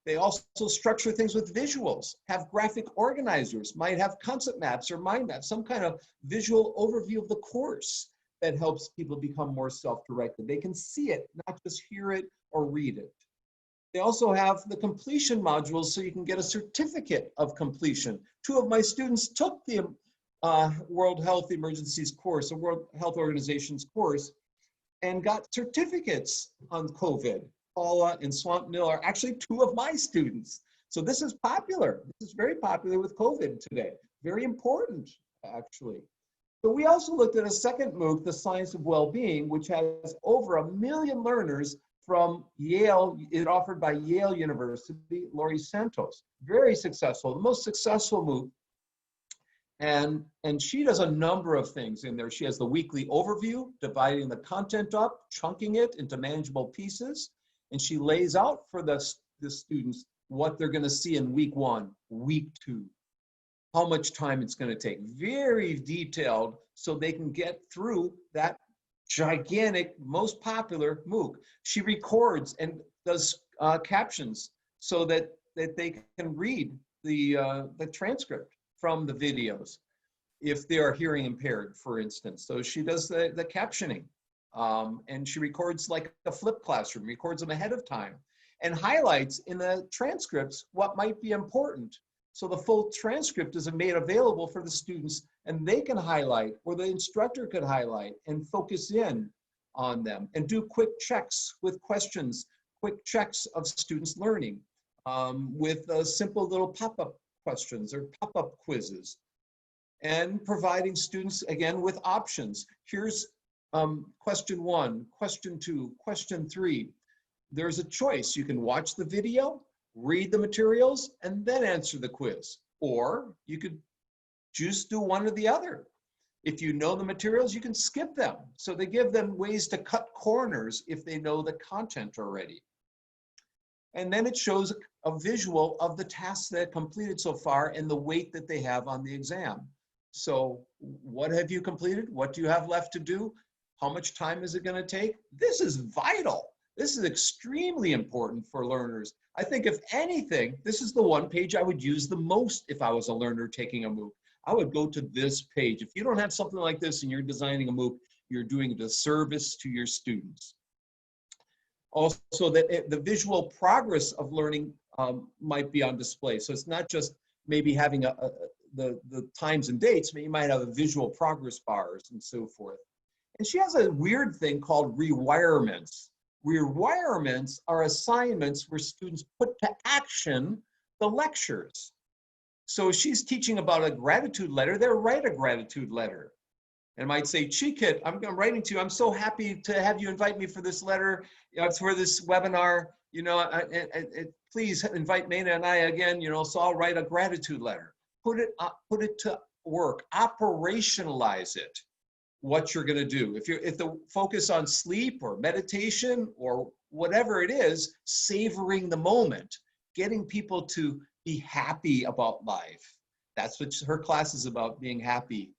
They also structure things with visuals, have graphic organizers, might have concept maps or mind maps, some kind of visual overview of the course that helps people become more self-directed. They can see it, not just hear it or read it. They also have the completion modules so you can get a certificate of completion. 2 of my students took the World Health Emergencies course, a World Health Organization's course, and got certificates on COVID. Paula and Swamp Mill are actually 2 of my students. So this is popular. This is very popular with COVID today. Very important, actually. So we also looked at a second MOOC, the Science of Wellbeing, which has over 1 million learners from Yale, it offered by Yale University, Laurie Santos. Very successful, the most successful MOOC. And she does a number of things in there. She has the weekly overview, dividing the content up, chunking it into manageable pieces. And she lays out for the students what they're going to see in week 1, week 2, how much time it's going to take. Very detailed so they can get through that gigantic, most popular MOOC. She records and does captions so that they can read the transcript from the videos if they are hearing impaired, for instance. So she does the captioning. And she records like a flipped classroom, records them ahead of time, and highlights in the transcripts what might be important. So the full transcript is made available for the students, and they can highlight, or the instructor could highlight and focus in on them and do quick checks with questions, quick checks of students learning with simple little pop-up questions or pop-up quizzes, and providing students, again, with options. Here's question 1, question 2, question 3. There's a choice. You can watch the video, read the materials, and then answer the quiz. Or you could just do one or the other. If you know the materials, you can skip them. So they give them ways to cut corners if they know the content already. And then it shows a visual of the tasks that are completed so far and the weight that they have on the exam. So what have you completed? What do you have left to do? How much time is it going to take? This is vital. This is extremely important for learners. I think if anything, this is the one page I would use the most if I was a learner taking a MOOC. I would go to this page. If you don't have something like this and you're designing a MOOC, you're doing a disservice to your students. Also, that the visual progress of learning might be on display. So it's not just maybe having the times and dates, but you might have a visual progress bars and so forth. And she has a weird thing called rewirements. Rewirements are assignments where students put to action the lectures. So if she's teaching about a gratitude letter, they'll write a gratitude letter. And might say, Chikit, I'm writing to you. I'm so happy to have you invite me for this letter, for this webinar. You know, please invite Meina and I again. You know, so I'll write a gratitude letter. Put it to work. Operationalize it. What you're going to do. If the focus on sleep or meditation or whatever it is, savoring the moment, getting people to be happy about life. That's what her class is about, being happy.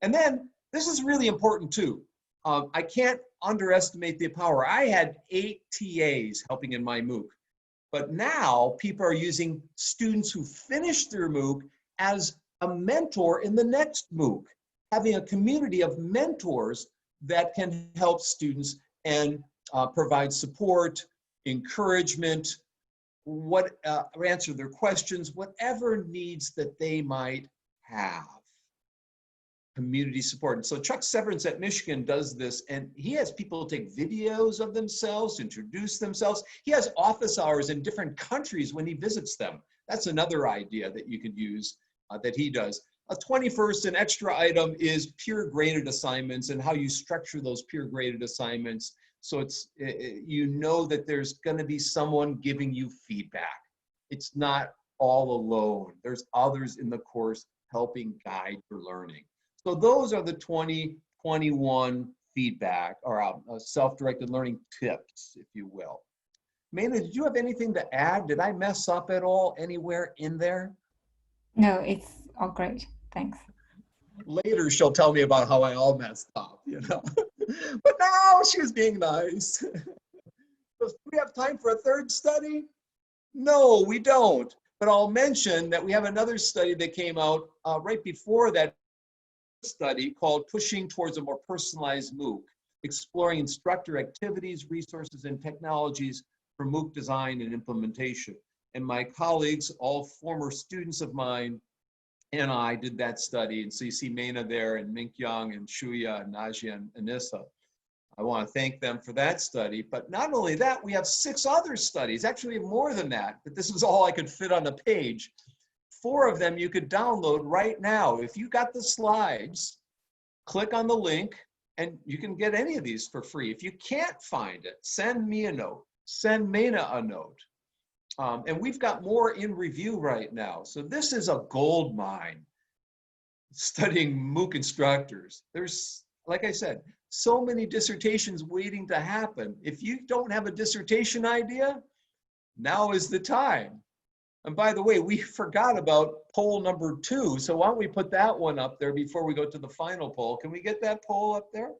And then this is really important too. I can't underestimate the power. I had 8 TAs helping in my MOOC, but now people are using students who finished their MOOC as a mentor in the next MOOC, having a community of mentors that can help students and provide support, encouragement, answer their questions, whatever needs that they might have. Community support. And so Chuck Severance at Michigan does this, and he has people take videos of themselves, introduce themselves. He has office hours in different countries when he visits them. That's another idea that you could use that he does. A 21st, an extra item is peer graded assignments and how you structure those peer graded assignments. So it's, you know that there's going to be someone giving you feedback. It's not all alone. There's others in the course helping guide your learning. So those are the 2021 feedback or self-directed learning tips, if you will. Meina, did you have anything to add? Did I mess up at all anywhere in there? No, it's all great. Thanks. Later, she'll tell me about how I all messed up, you know. But now she was being nice. So do we have time for a third study? No, we don't. But I'll mention that we have another study that came out right before that study called Pushing Towards a More Personalized MOOC, exploring instructor activities, resources, and technologies for MOOC design and implementation. And my colleagues, all former students of mine, and I did that study. And so you see Meina there, and Mink Young, and Shuya, and Najia, and Anissa. I want to thank them for that study. But not only that, we have 6 other studies. Actually, more than that, but this was all I could fit on a page. 4 of them you could download right now. If you got the slides, click on the link, and you can get any of these for free. If you can't find it, send me a note. Send Meina a note. And we've got more in review right now. So this is a gold mine, studying MOOC instructors. There's, like I said, so many dissertations waiting to happen. If you don't have a dissertation idea, now is the time. And by the way, we forgot about poll number 2. So why don't we put that one up there before we go to the final poll? Can we get that poll up there?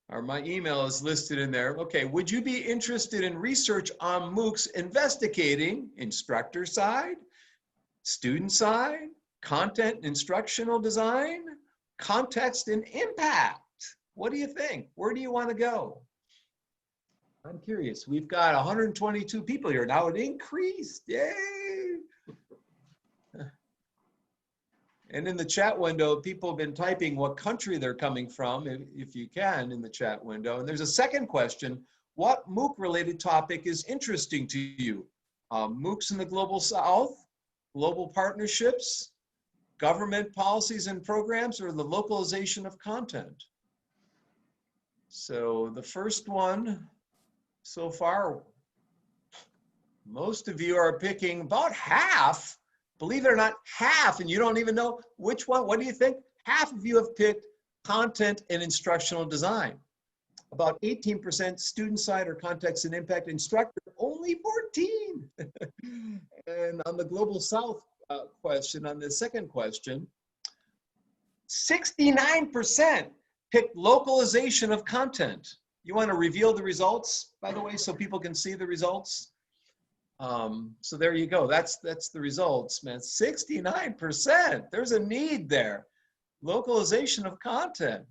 Or my email is listed in there. Okay, would you be interested in research on MOOCs investigating instructor side, student side, content instructional design, context and impact? What do you think? Where do you want to go? I'm curious. We've got 122 people here. Now it increased. Yay! And in the chat window, people have been typing what country they're coming from, if you can, in the chat window. And there's a second question. What MOOC-related topic is interesting to you? MOOCs in the Global South, global partnerships, government policies and programs, or the localization of content? So the first one so far, most of you are picking about half. Believe it or not, half, and you don't even know which one. What do you think? Half of you have picked content and instructional design. About 18% student side or context and impact instructor, only 14. And on the Global South question, on the second question, 69% picked localization of content. You want to reveal the results, by the way, so people can see the results? So there you go. That's the results, man. 69%. There's a need there. Localization of content.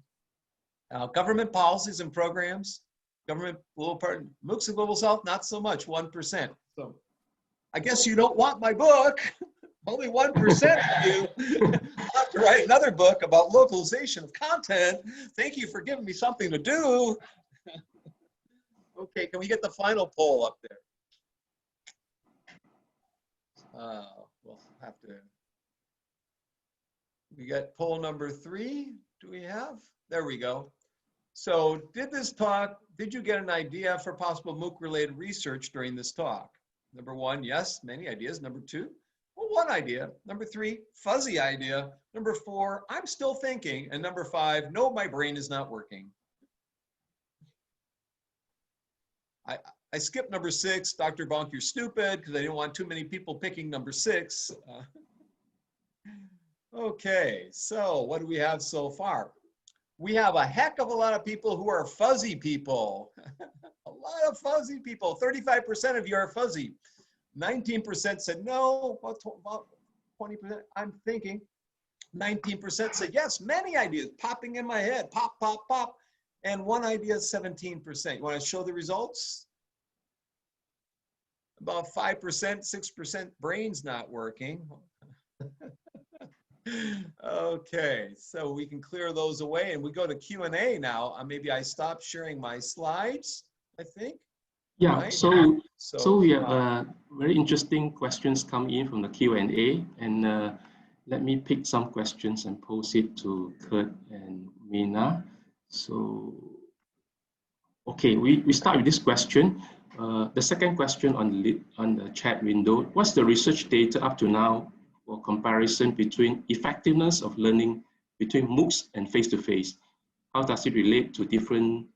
Government policies and programs. Government global part. MOOCs in Global South, not so much. 1%. So I guess you don't want my book. Only 1% of you. I'll have to write another book about localization of content. Thank you for giving me something to do. Okay, can we get the final poll up there? We'll have to. We got poll number 3. Do we have? There we go. So did you get an idea for possible MOOC related research during this talk? Number 1, yes, many ideas. Number 2, well, 1 idea. Number 3, fuzzy idea. Number 4, I'm still thinking. And number 5, no, my brain is not working. I skipped number 6, Dr. Bonk, you're stupid, because I didn't want too many people picking number 6. Okay, so what do we have so far? We have a heck of a lot of people who are fuzzy people. A lot of fuzzy people. 35% of you are fuzzy. 19% said no, about 20%, I'm thinking. 19% said yes, many ideas popping in my head, pop, pop, pop. And 1 idea is 17%. You want to show the results? About 5%, 6% brains not working. Okay, so we can clear those away and we go to Q&A now. Maybe I stop sharing my slides, I think. Yeah, right? so we have very interesting questions come in from the Q&A, and let me pick some questions and post it to Kurt and Meina. So, okay, we start with this question. The second question on the chat window, what's the research data up to now for comparison between effectiveness of learning between MOOCs and face-to-face? How does it relate to different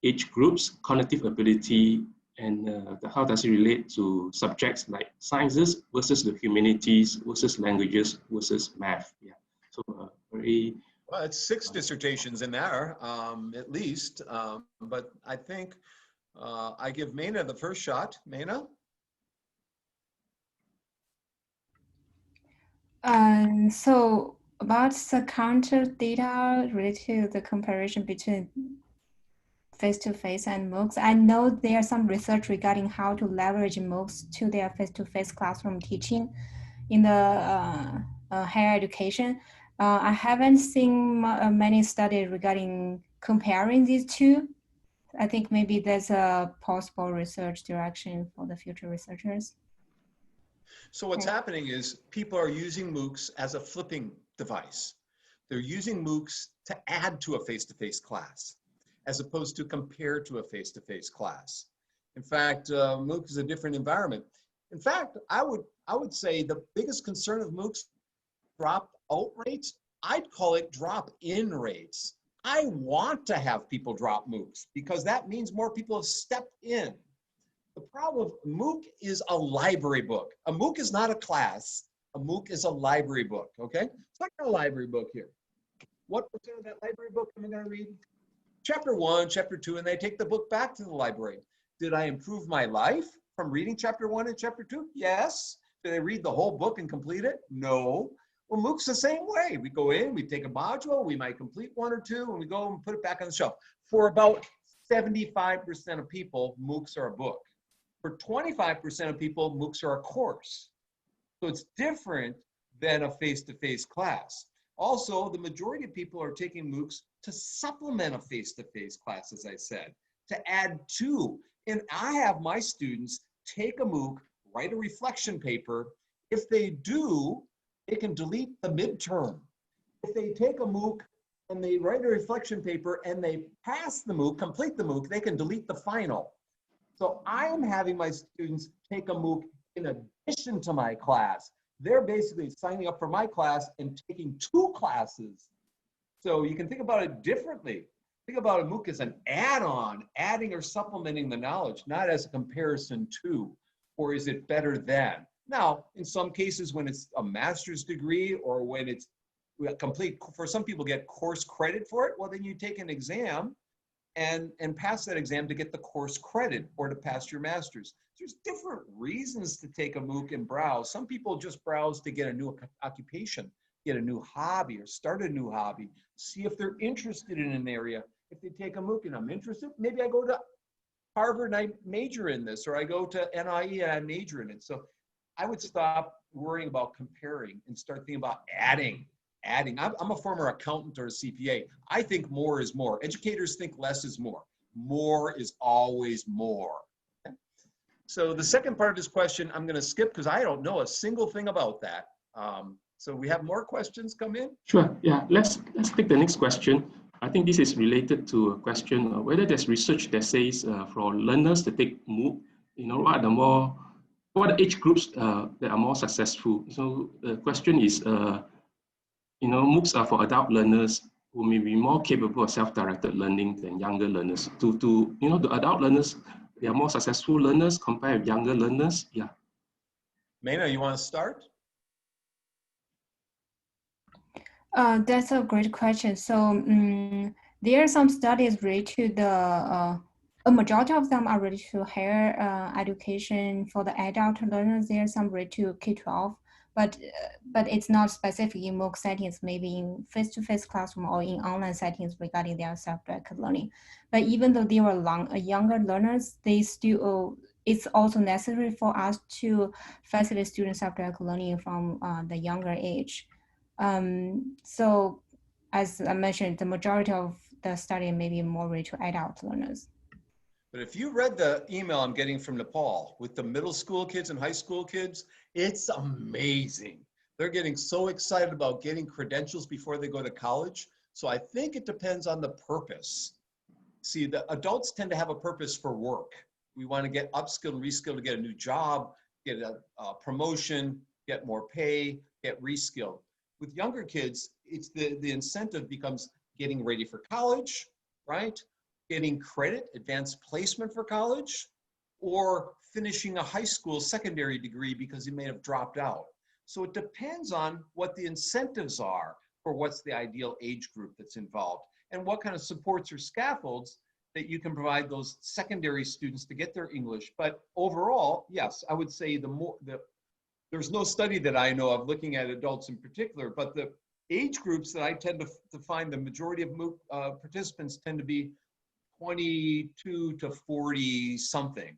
age groups, cognitive ability, and how does it relate to subjects like sciences versus the humanities versus languages versus math? Yeah, so very. Well, it's 6 dissertations in there, at least, but I think I give Meina the first shot. Meina? So about the counter data related to the comparison between face-to-face and MOOCs, I know there's some research regarding how to leverage MOOCs to their face-to-face classroom teaching in the higher education. I haven't seen many studies regarding comparing these two. I think maybe there's a possible research direction for the future researchers. So what's happening is people are using MOOCs as a flipping device. They're using MOOCs to add to a face-to-face class, as opposed to compare to a face-to-face class. In fact, MOOC is a different environment. In fact, I would say the biggest concern of MOOCs drop out rates. I'd call it drop in rates. I want to have people drop MOOCs because that means more people have stepped in. The problem with MOOC is a library book. A MOOC is not a class. A MOOC is a library book, okay? It's like a library book here. What percent of that library book am I going to read? Chapter 1, Chapter 2, and they take the book back to the library. Did I improve my life from reading Chapter 1 and Chapter 2? Yes. Did I read the whole book and complete it? No. Well, MOOC's the same way. We go in, we take a module, we might complete 1 or 2, and we go and put it back on the shelf. For about 75% of people, MOOCs are a book. For 25% of people, MOOCs are a course. So it's different than a face-to-face class. Also, the majority of people are taking MOOCs to supplement a face-to-face class, as I said, to add to. And I have my students take a MOOC, write a reflection paper. If they do, they can delete the midterm. If they take a MOOC and they write a reflection paper and they pass the MOOC, complete the MOOC, they can delete the final. So I'm having my students take a MOOC in addition to my class. They're basically signing up for my class and taking 2 classes. So you can think about it differently. Think about a MOOC as an add-on, adding or supplementing the knowledge, not as a comparison to, or is it better than? Now, in some cases, when it's a master's degree or when it's complete, for some people get course credit for it, well, then you take an exam and pass that exam to get the course credit or to pass your master's. There's different reasons to take a MOOC and browse. Some people just browse to get a new occupation, get a new hobby or start a new hobby, see if they're interested in an area. If they take a MOOC and I'm interested, maybe I go to Harvard and I major in this, or I go to NIE and I major in it. So I would stop worrying about comparing and start thinking about adding. I'm a former accountant or a CPA. I think more is more. Educators think less is more. More is always more. Okay? So the second part of this question, I'm going to skip because I don't know a single thing about that. So we have more questions come in? Sure, yeah. Let's take the next question. I think this is related to a question of whether there's research that says for learners to take MOOC, what age groups that are more successful. So the question is, MOOCs are for adult learners who may be more capable of self-directed learning than younger learners. The adult learners, they are more successful learners compared with younger learners. Yeah. Meina, you want to start? That's a great question. So there are some studies related to the, a majority of them are related to higher education for the adult learners. There are some related to K-12, but it's not specific in MOOC settings, maybe in face-to-face classroom or in online settings regarding their self-directed learning. But even though they were younger learners, they still, it's also necessary for us to facilitate student self-directed learning from the younger age. So as I mentioned, the majority of the study may be more related to adult learners. But if you read the email I'm getting from Nepal with the middle school kids and high school kids, it's amazing. They're getting so excited about getting credentials before they go to college. So I think it depends on the purpose. See, the adults tend to have a purpose for work. We want to get upskilled and reskilled to get a new job, get a promotion, get more pay, get reskilled. With younger kids, it's the incentive becomes getting ready for college, right? Getting credit, advanced placement for college, or finishing a high school secondary degree because you may have dropped out. So it depends on what the incentives are for what's the ideal age group that's involved and what kind of supports or scaffolds that you can provide those secondary students to get their English. But overall, yes, I would say there's no study that I know of looking at adults in particular, but the age groups that I tend to find the majority of MOOC participants tend to be 22 to 40 something,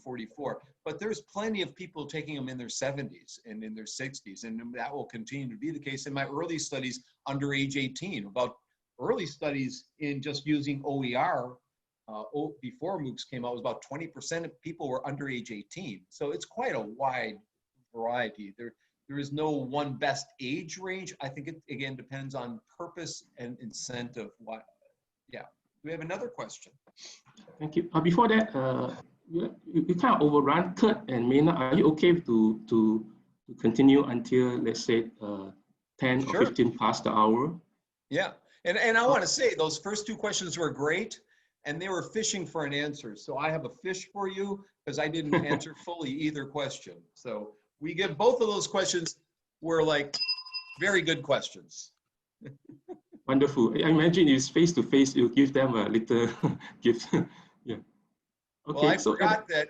44. But there's plenty of people taking them in their 70s and in their 60s, and that will continue to be the case. In my early studies under age 18, about early studies in just using OER before MOOCs came out, was about 20% of people were under age 18. So it's quite a wide variety. There is no one best age range. I think it, again, depends on purpose and incentive. Yeah. We have another question. Thank you. Before that, you kind of overrun. Kurt and Meina, are you okay to continue until, let's say, 10 Sure. or 15 past the hour? Yeah. And I want to say those first two questions were great, and they were fishing for an answer. So I have a fish for you because I didn't answer fully either question. So we give both of those questions were like very good questions. Wonderful. I imagine it's face to face. You give them a little gift. Yeah. Okay. Well, I forgot that.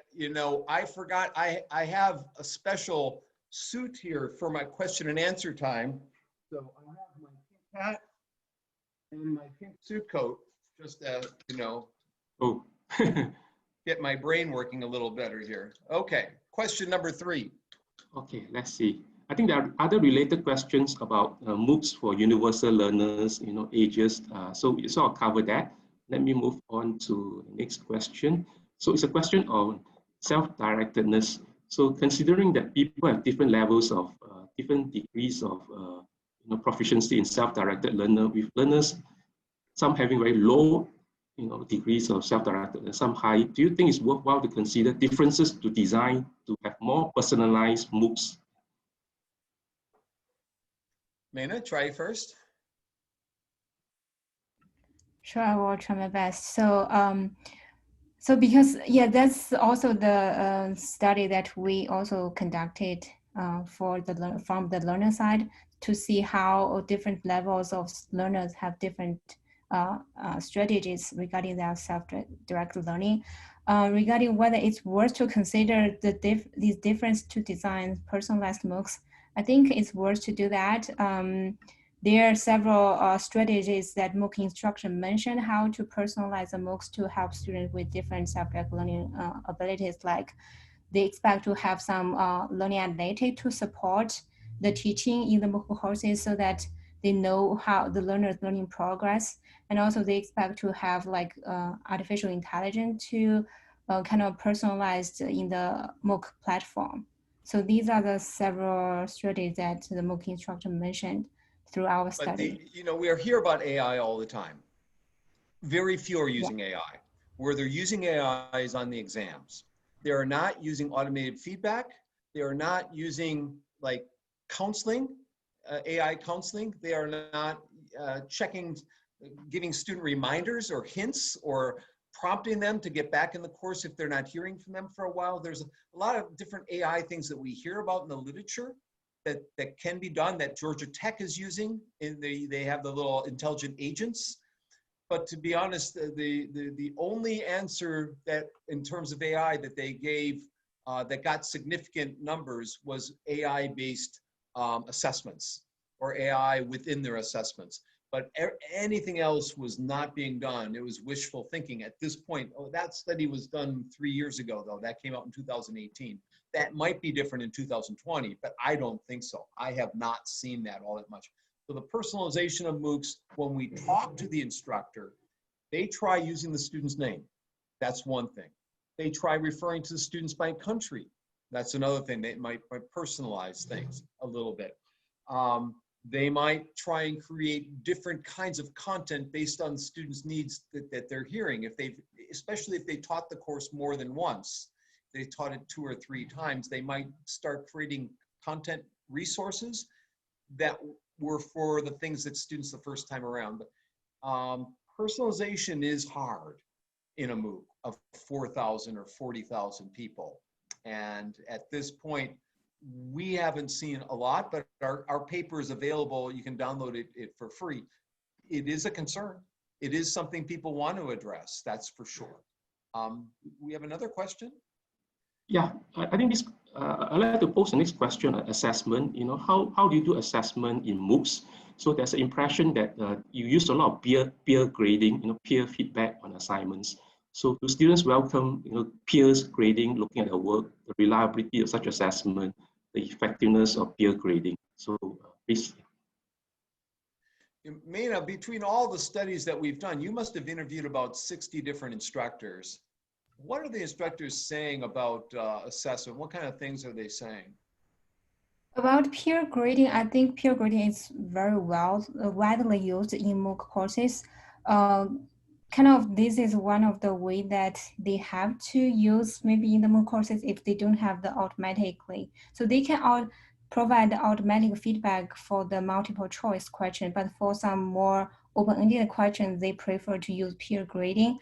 I have a special suit here for my question and answer time. So I have my pink hat and my pink suit coat, just Oh. get my brain working a little better here. Okay. Question number 3. Okay. Let's see. I think there are other related questions about MOOCs for universal learners, ages. So I'll cover that. Let me move on to the next question. So it's a question on self-directedness. So considering that people have different levels of, different degrees of proficiency in self-directed learner, with learners, some having very low degrees of self-directed, some high, do you think it's worthwhile to consider differences to design to have more personalized MOOCs? Meina, try first. Sure, I will try my best. So because, that's also the study that we also conducted from the learner side to see how different levels of learners have different strategies regarding their self-directed learning. Regarding whether it's worth to consider these difference to design personalized MOOCs, I think it's worth to do that. There are several strategies that MOOC instructor mentioned how to personalize the MOOCs to help students with different self-directed learning abilities. Like they expect to have some learning analytic to support the teaching in the MOOC courses so that they know how the learner's learning progress. And also they expect to have like artificial intelligence to kind of personalized in the MOOC platform. So these are the several strategies that the MOOC instructor mentioned through our study. But we hear about AI all the time. Very few are using AI. Where they're using AI is on the exams. They are not using automated feedback. They are not using like counseling, AI counseling. They are not giving student reminders or hints or prompting them to get back in the course if they're not hearing from them for a while. There's a lot of different AI things that we hear about in the literature that can be done, that Georgia Tech is using. They have the little intelligent agents. But to be honest, the only answer that in terms of AI that they gave that got significant numbers was AI-based assessments or AI within their assessments. But anything else was not being done. It was wishful thinking at this point. Oh, that study was done 3 years ago, though. That came out in 2018. That might be different in 2020, but I don't think so. I have not seen that all that much. So the personalization of MOOCs, when we talk to the instructor, they try using the student's name. That's one thing. They try referring to the students by country. That's another thing. They might personalize things a little bit. They might try and create different kinds of content based on the students' needs that they're hearing. Especially if they taught the course more than once, they taught it 2 or 3 times, they might start creating content resources that were for the things that students the first time around. But personalization is hard in a MOOC of 4,000 or 40,000 people. And at this point, we haven't seen a lot, but our paper is available. You can download it for free. It is a concern. it is something people want to address, that's for sure. We have another question. Yeah, I think this, I'd like to pose the next question on assessment. You know, how do you do assessment in MOOCs? So there's an impression that you use a lot of peer grading, you know, peer feedback on assignments. So do students welcome, you know, peers grading, looking at their work, the reliability of such assessment, the effectiveness of peer grading? So please. Meina, between all the studies that we've done, you must have interviewed about 60 different instructors. What are the instructors saying about assessment? What kind of things are they saying? About peer grading, I think peer grading is very widely used in MOOC courses. Kind of this is one of the way that they have to use maybe in the MOOC courses if they don't have the automatically. So they can provide automatic feedback for the multiple choice question, but for some more open-ended questions, they prefer to use peer grading.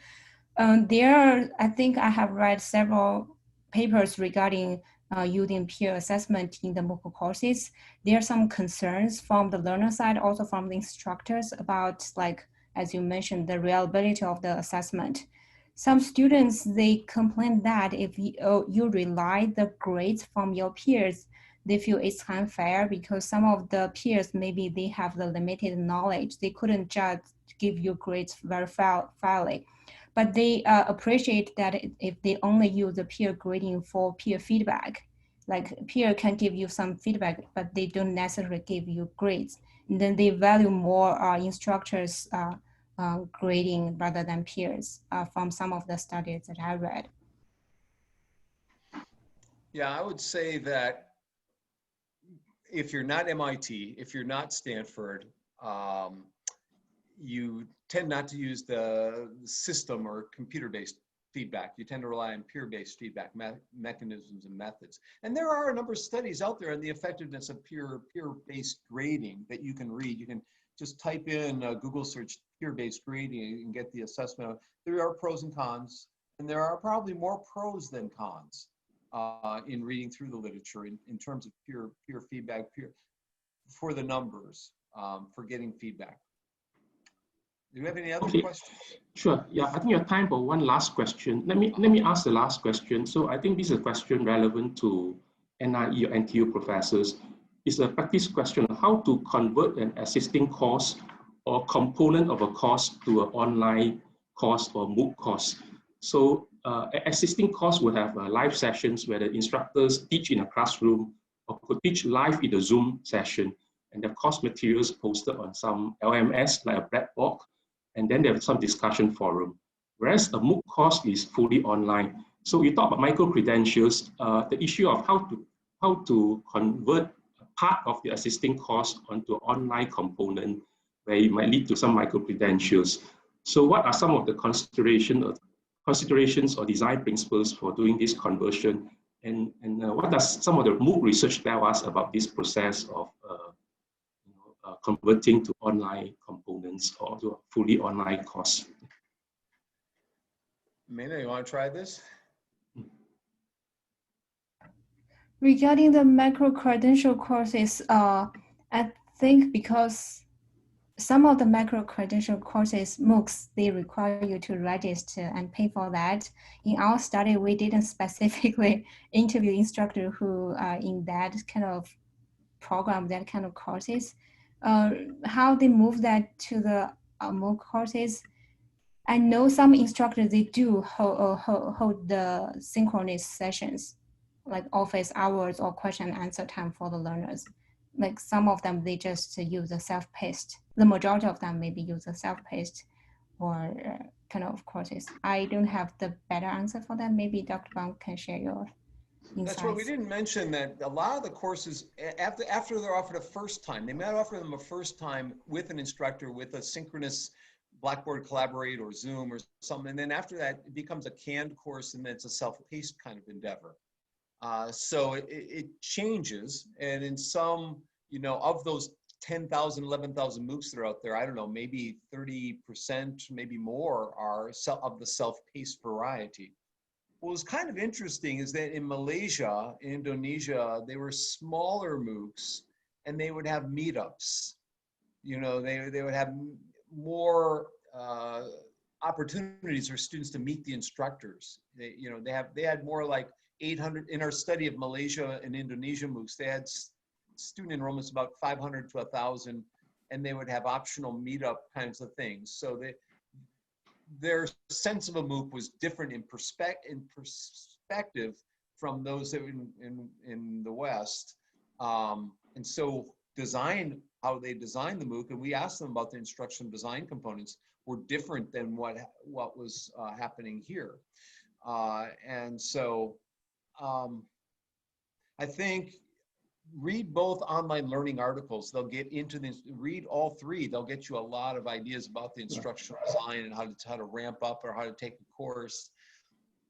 I think I have read several papers regarding using peer assessment in the MOOC courses. There are some concerns from the learner side, also from the instructors about, like, as you mentioned, the reliability of the assessment. Some students, they complain that if you rely the grades from your peers, they feel it's unfair because some of the peers, maybe they have the limited knowledge. They couldn't just give you grades very fairly. But they appreciate that if they only use the peer grading for peer feedback, like peer can give you some feedback, but they don't necessarily give you grades. And then they value more instructors grading rather than peers from some of the studies that I read. Yeah, I would say that if you're not MIT, if you're not Stanford, you tend not to use the system or computer-based feedback. You tend to rely on peer-based feedback mechanisms and methods. And there are a number of studies out there on the effectiveness of peer-based grading that you can read. You can just type in Google search peer-based grading and get the assessment. There are pros and cons, and there are probably more pros than cons in reading through the literature in terms of peer feedback, for the numbers, for getting feedback. Do you have any other questions? Sure. Yeah, I think you have time for one last question. Let me ask the last question. So I think this is a question relevant to NIE or NTU professors. It's a practice question on how to convert an existing course or component of a course to an online course or MOOC course. So existing course will have live sessions where the instructors teach in a classroom or could teach live in the Zoom session, and the course materials posted on some LMS like a blackboard, and then there's some discussion forum. Whereas a MOOC course is fully online. So you talk about micro-credentials, the issue of how to convert part of the existing course onto an online component where it might lead to some micro-credentials. So what are some of the considerations or design principles for doing this conversion? And what does some of the MOOC research tell us about this process of converting to online components or to a fully online course? Meina, you want to try this? Regarding the micro-credential courses, I think because some of the micro-credential courses, MOOCs, they require you to register and pay for that. In our study, we didn't specifically interview instructor who are in that kind of program, that kind of courses. How they move that to the MOOC courses, I know some instructors, they do hold the synchronous sessions, like office hours or question and answer time for the learners. Like some of them, they just use a self-paced. The majority of them maybe use a self-paced or kind of courses. I don't have the better answer for that. Maybe Dr. Bonk can share your insights. That's right. We didn't mention that a lot of the courses, after they're offered a first time, they might offer them a first time with an instructor with a synchronous Blackboard Collaborate or Zoom or something. And then after that, it becomes a canned course and then it's a self-paced kind of endeavor. So it changes. And in some, of those 10,000, 11,000 MOOCs that are out there, I don't know, maybe 30%, maybe more are of the self-paced variety. What was kind of interesting is that in Malaysia, in Indonesia, they were smaller MOOCs and they would have meetups. They would have more opportunities for students to meet the instructors. They had more like 800 in our study of Malaysia and Indonesia MOOCs. They had student enrollments about 500 to 1,000, and they would have optional meetup kinds of things. So their sense of a MOOC was different in perspective from those that were in the West. And so how they designed the MOOC, and we asked them about the instructional design components, were different than what was happening here. And so I think read both online learning articles. They'll get into this, read all three. They'll get you a lot of ideas about the instructional design and how to ramp up or how to take a course.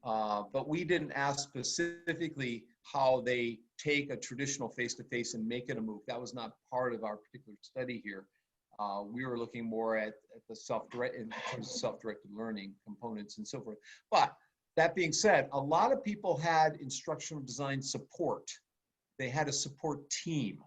But we didn't ask specifically how they take a traditional face-to-face and make it a MOOC. That was not part of our particular study here. We were looking more at the self-directed learning components and so forth. But that being said, a lot of people had instructional design support. They had a support team.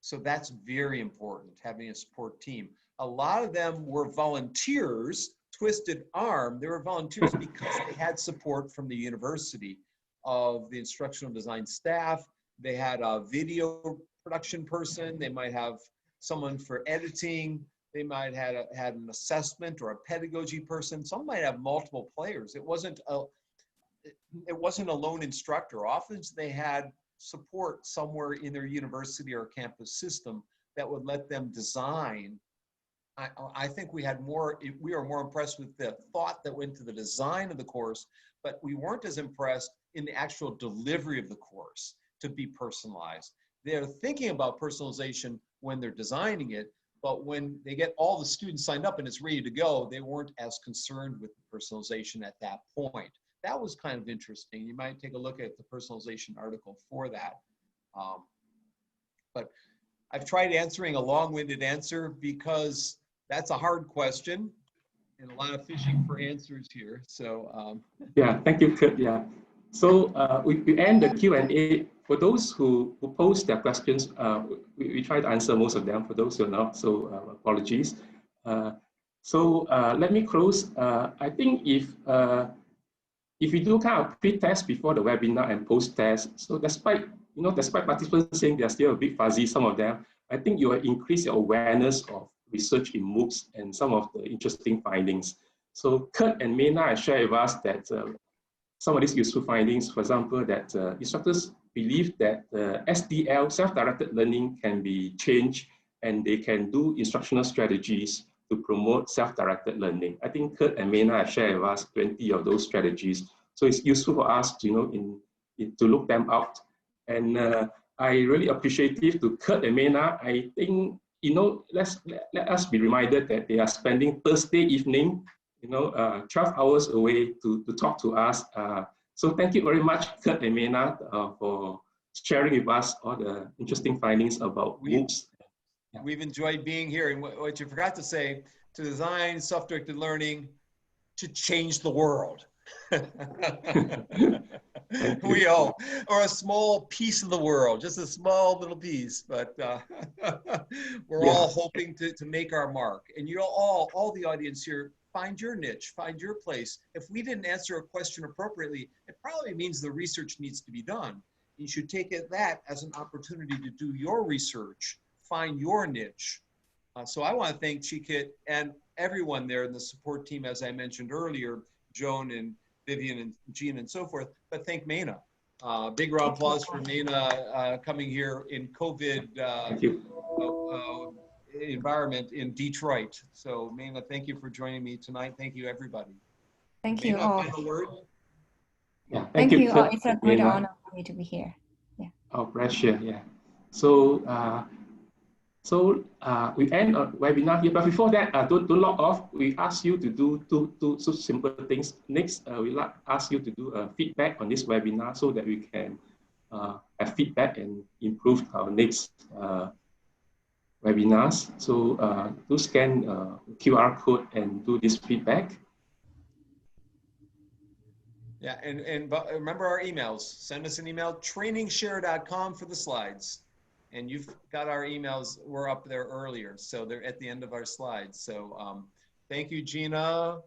So that's very important, having a support team. A lot of them were volunteers, twisted arm. They were volunteers because they had support from the university of the instructional design staff. They had a video production person. They might have someone for editing. They might have had an assessment or a pedagogy person. Some might have multiple players. It wasn't a lone instructor. Often they had support somewhere in their university or campus system that would let them design. I think we were more impressed with the thought that went to the design of the course, but we weren't as impressed in the actual delivery of the course to be personalized. They're thinking about personalization when they're designing it, but when they get all the students signed up and it's ready to go, they weren't as concerned with the personalization at that point. That was kind of interesting. You might take a look at the personalization article for that. But I've tried answering a long-winded answer because that's a hard question and a lot of fishing for answers here. So yeah, thank you, Kurt. Yeah. So we end the Q&A. For those who post their questions, we try to answer most of them. For those who are not, so apologies. So let me close. I think if we do kind of pre-test before the webinar and post-test, so despite participants saying they're still a bit fuzzy, some of them, I think you will increase your awareness of research in MOOCs and some of the interesting findings. So Kurt and Meina share with us that some of these useful findings, for example, that instructors believe that SDL, self-directed learning, can be changed and they can do instructional strategies to promote self-directed learning. I think Kurt and Meina have shared with us 20 of those strategies. So it's useful for us to, to look them out. And I really appreciative to Kurt and Meina. I think, let us be reminded that they are spending Thursday evening, 12 hours away to talk to us. So thank you very much, Kurt and Meina, for sharing with us all the interesting findings about MOOCs. Yeah. We've enjoyed being here. And what you forgot to say, to design self-directed learning to change the world. We hope, or a small piece of the world, just a small little piece, but we're all hoping to make our mark. And all the audience here, find your niche, find your place. If we didn't answer a question appropriately, it probably means the research needs to be done. You should take that as an opportunity to do your research, find your niche. So I want to thank Chikit and everyone there in the support team, as I mentioned earlier, Joan and Vivian and Jean and so forth, but thank Meina. Big round of applause for Meina coming here in COVID environment in Detroit. So Meina, thank you for joining me tonight. Thank you, everybody. Thank Meina, you all. final word? Yeah, Thank you all. Kurt, it's a great Meina. honor for me to be here. Yeah. Our pleasure, yeah. So, we end our webinar here, but before that, don't log off. We ask you to do two simple things. Next, we ask you to do a feedback on this webinar so that we can have feedback and improve our next webinars. So do scan QR code and do this feedback. Yeah, and remember our emails. Send us an email, trainingshare.com for the slides. And you've got our emails, we're up there earlier, so they're at the end of our slides. So Thank you, Gina,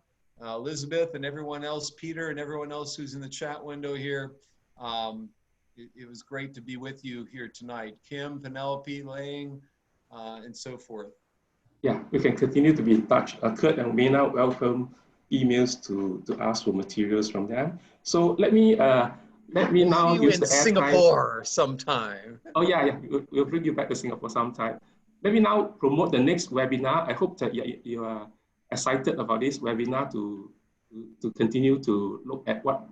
Elizabeth, and everyone else, Peter, and everyone else who's in the chat window here. It was great to be with you here tonight. Kim, Penelope, Lang, and so forth. Yeah, we can continue to be in touch. Kurt and Meina welcome emails to ask for materials from them. So let me now See you use in the airtime. Singapore sometime. Oh yeah, we'll bring you back to Singapore sometime. Let me now promote the next webinar. I hope that you are excited about this webinar to continue to look at what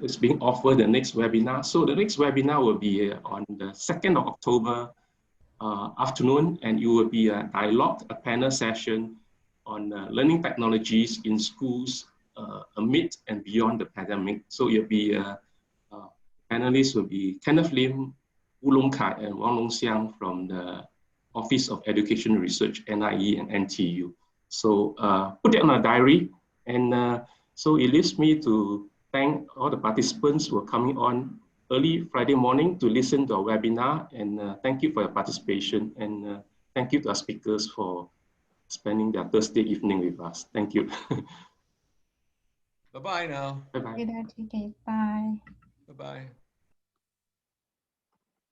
is being offered the next webinar. So the next webinar will be on the 2nd of October afternoon, and it will be a dialogue, a panel session on learning technologies in schools amid and beyond the pandemic. So it'll be panelists will be Kenneth Lim, Wu Long Kai, and Wang Long Xiang from the Office of Education Research, NIE and NTU. So put it on a diary, and so it leaves me to thank all the participants who are coming on early Friday morning to listen to our webinar, and thank you for your participation, and thank you to our speakers for spending their Thursday evening with us. Thank you. Bye-bye now. Bye-bye. Bye. Bye-bye.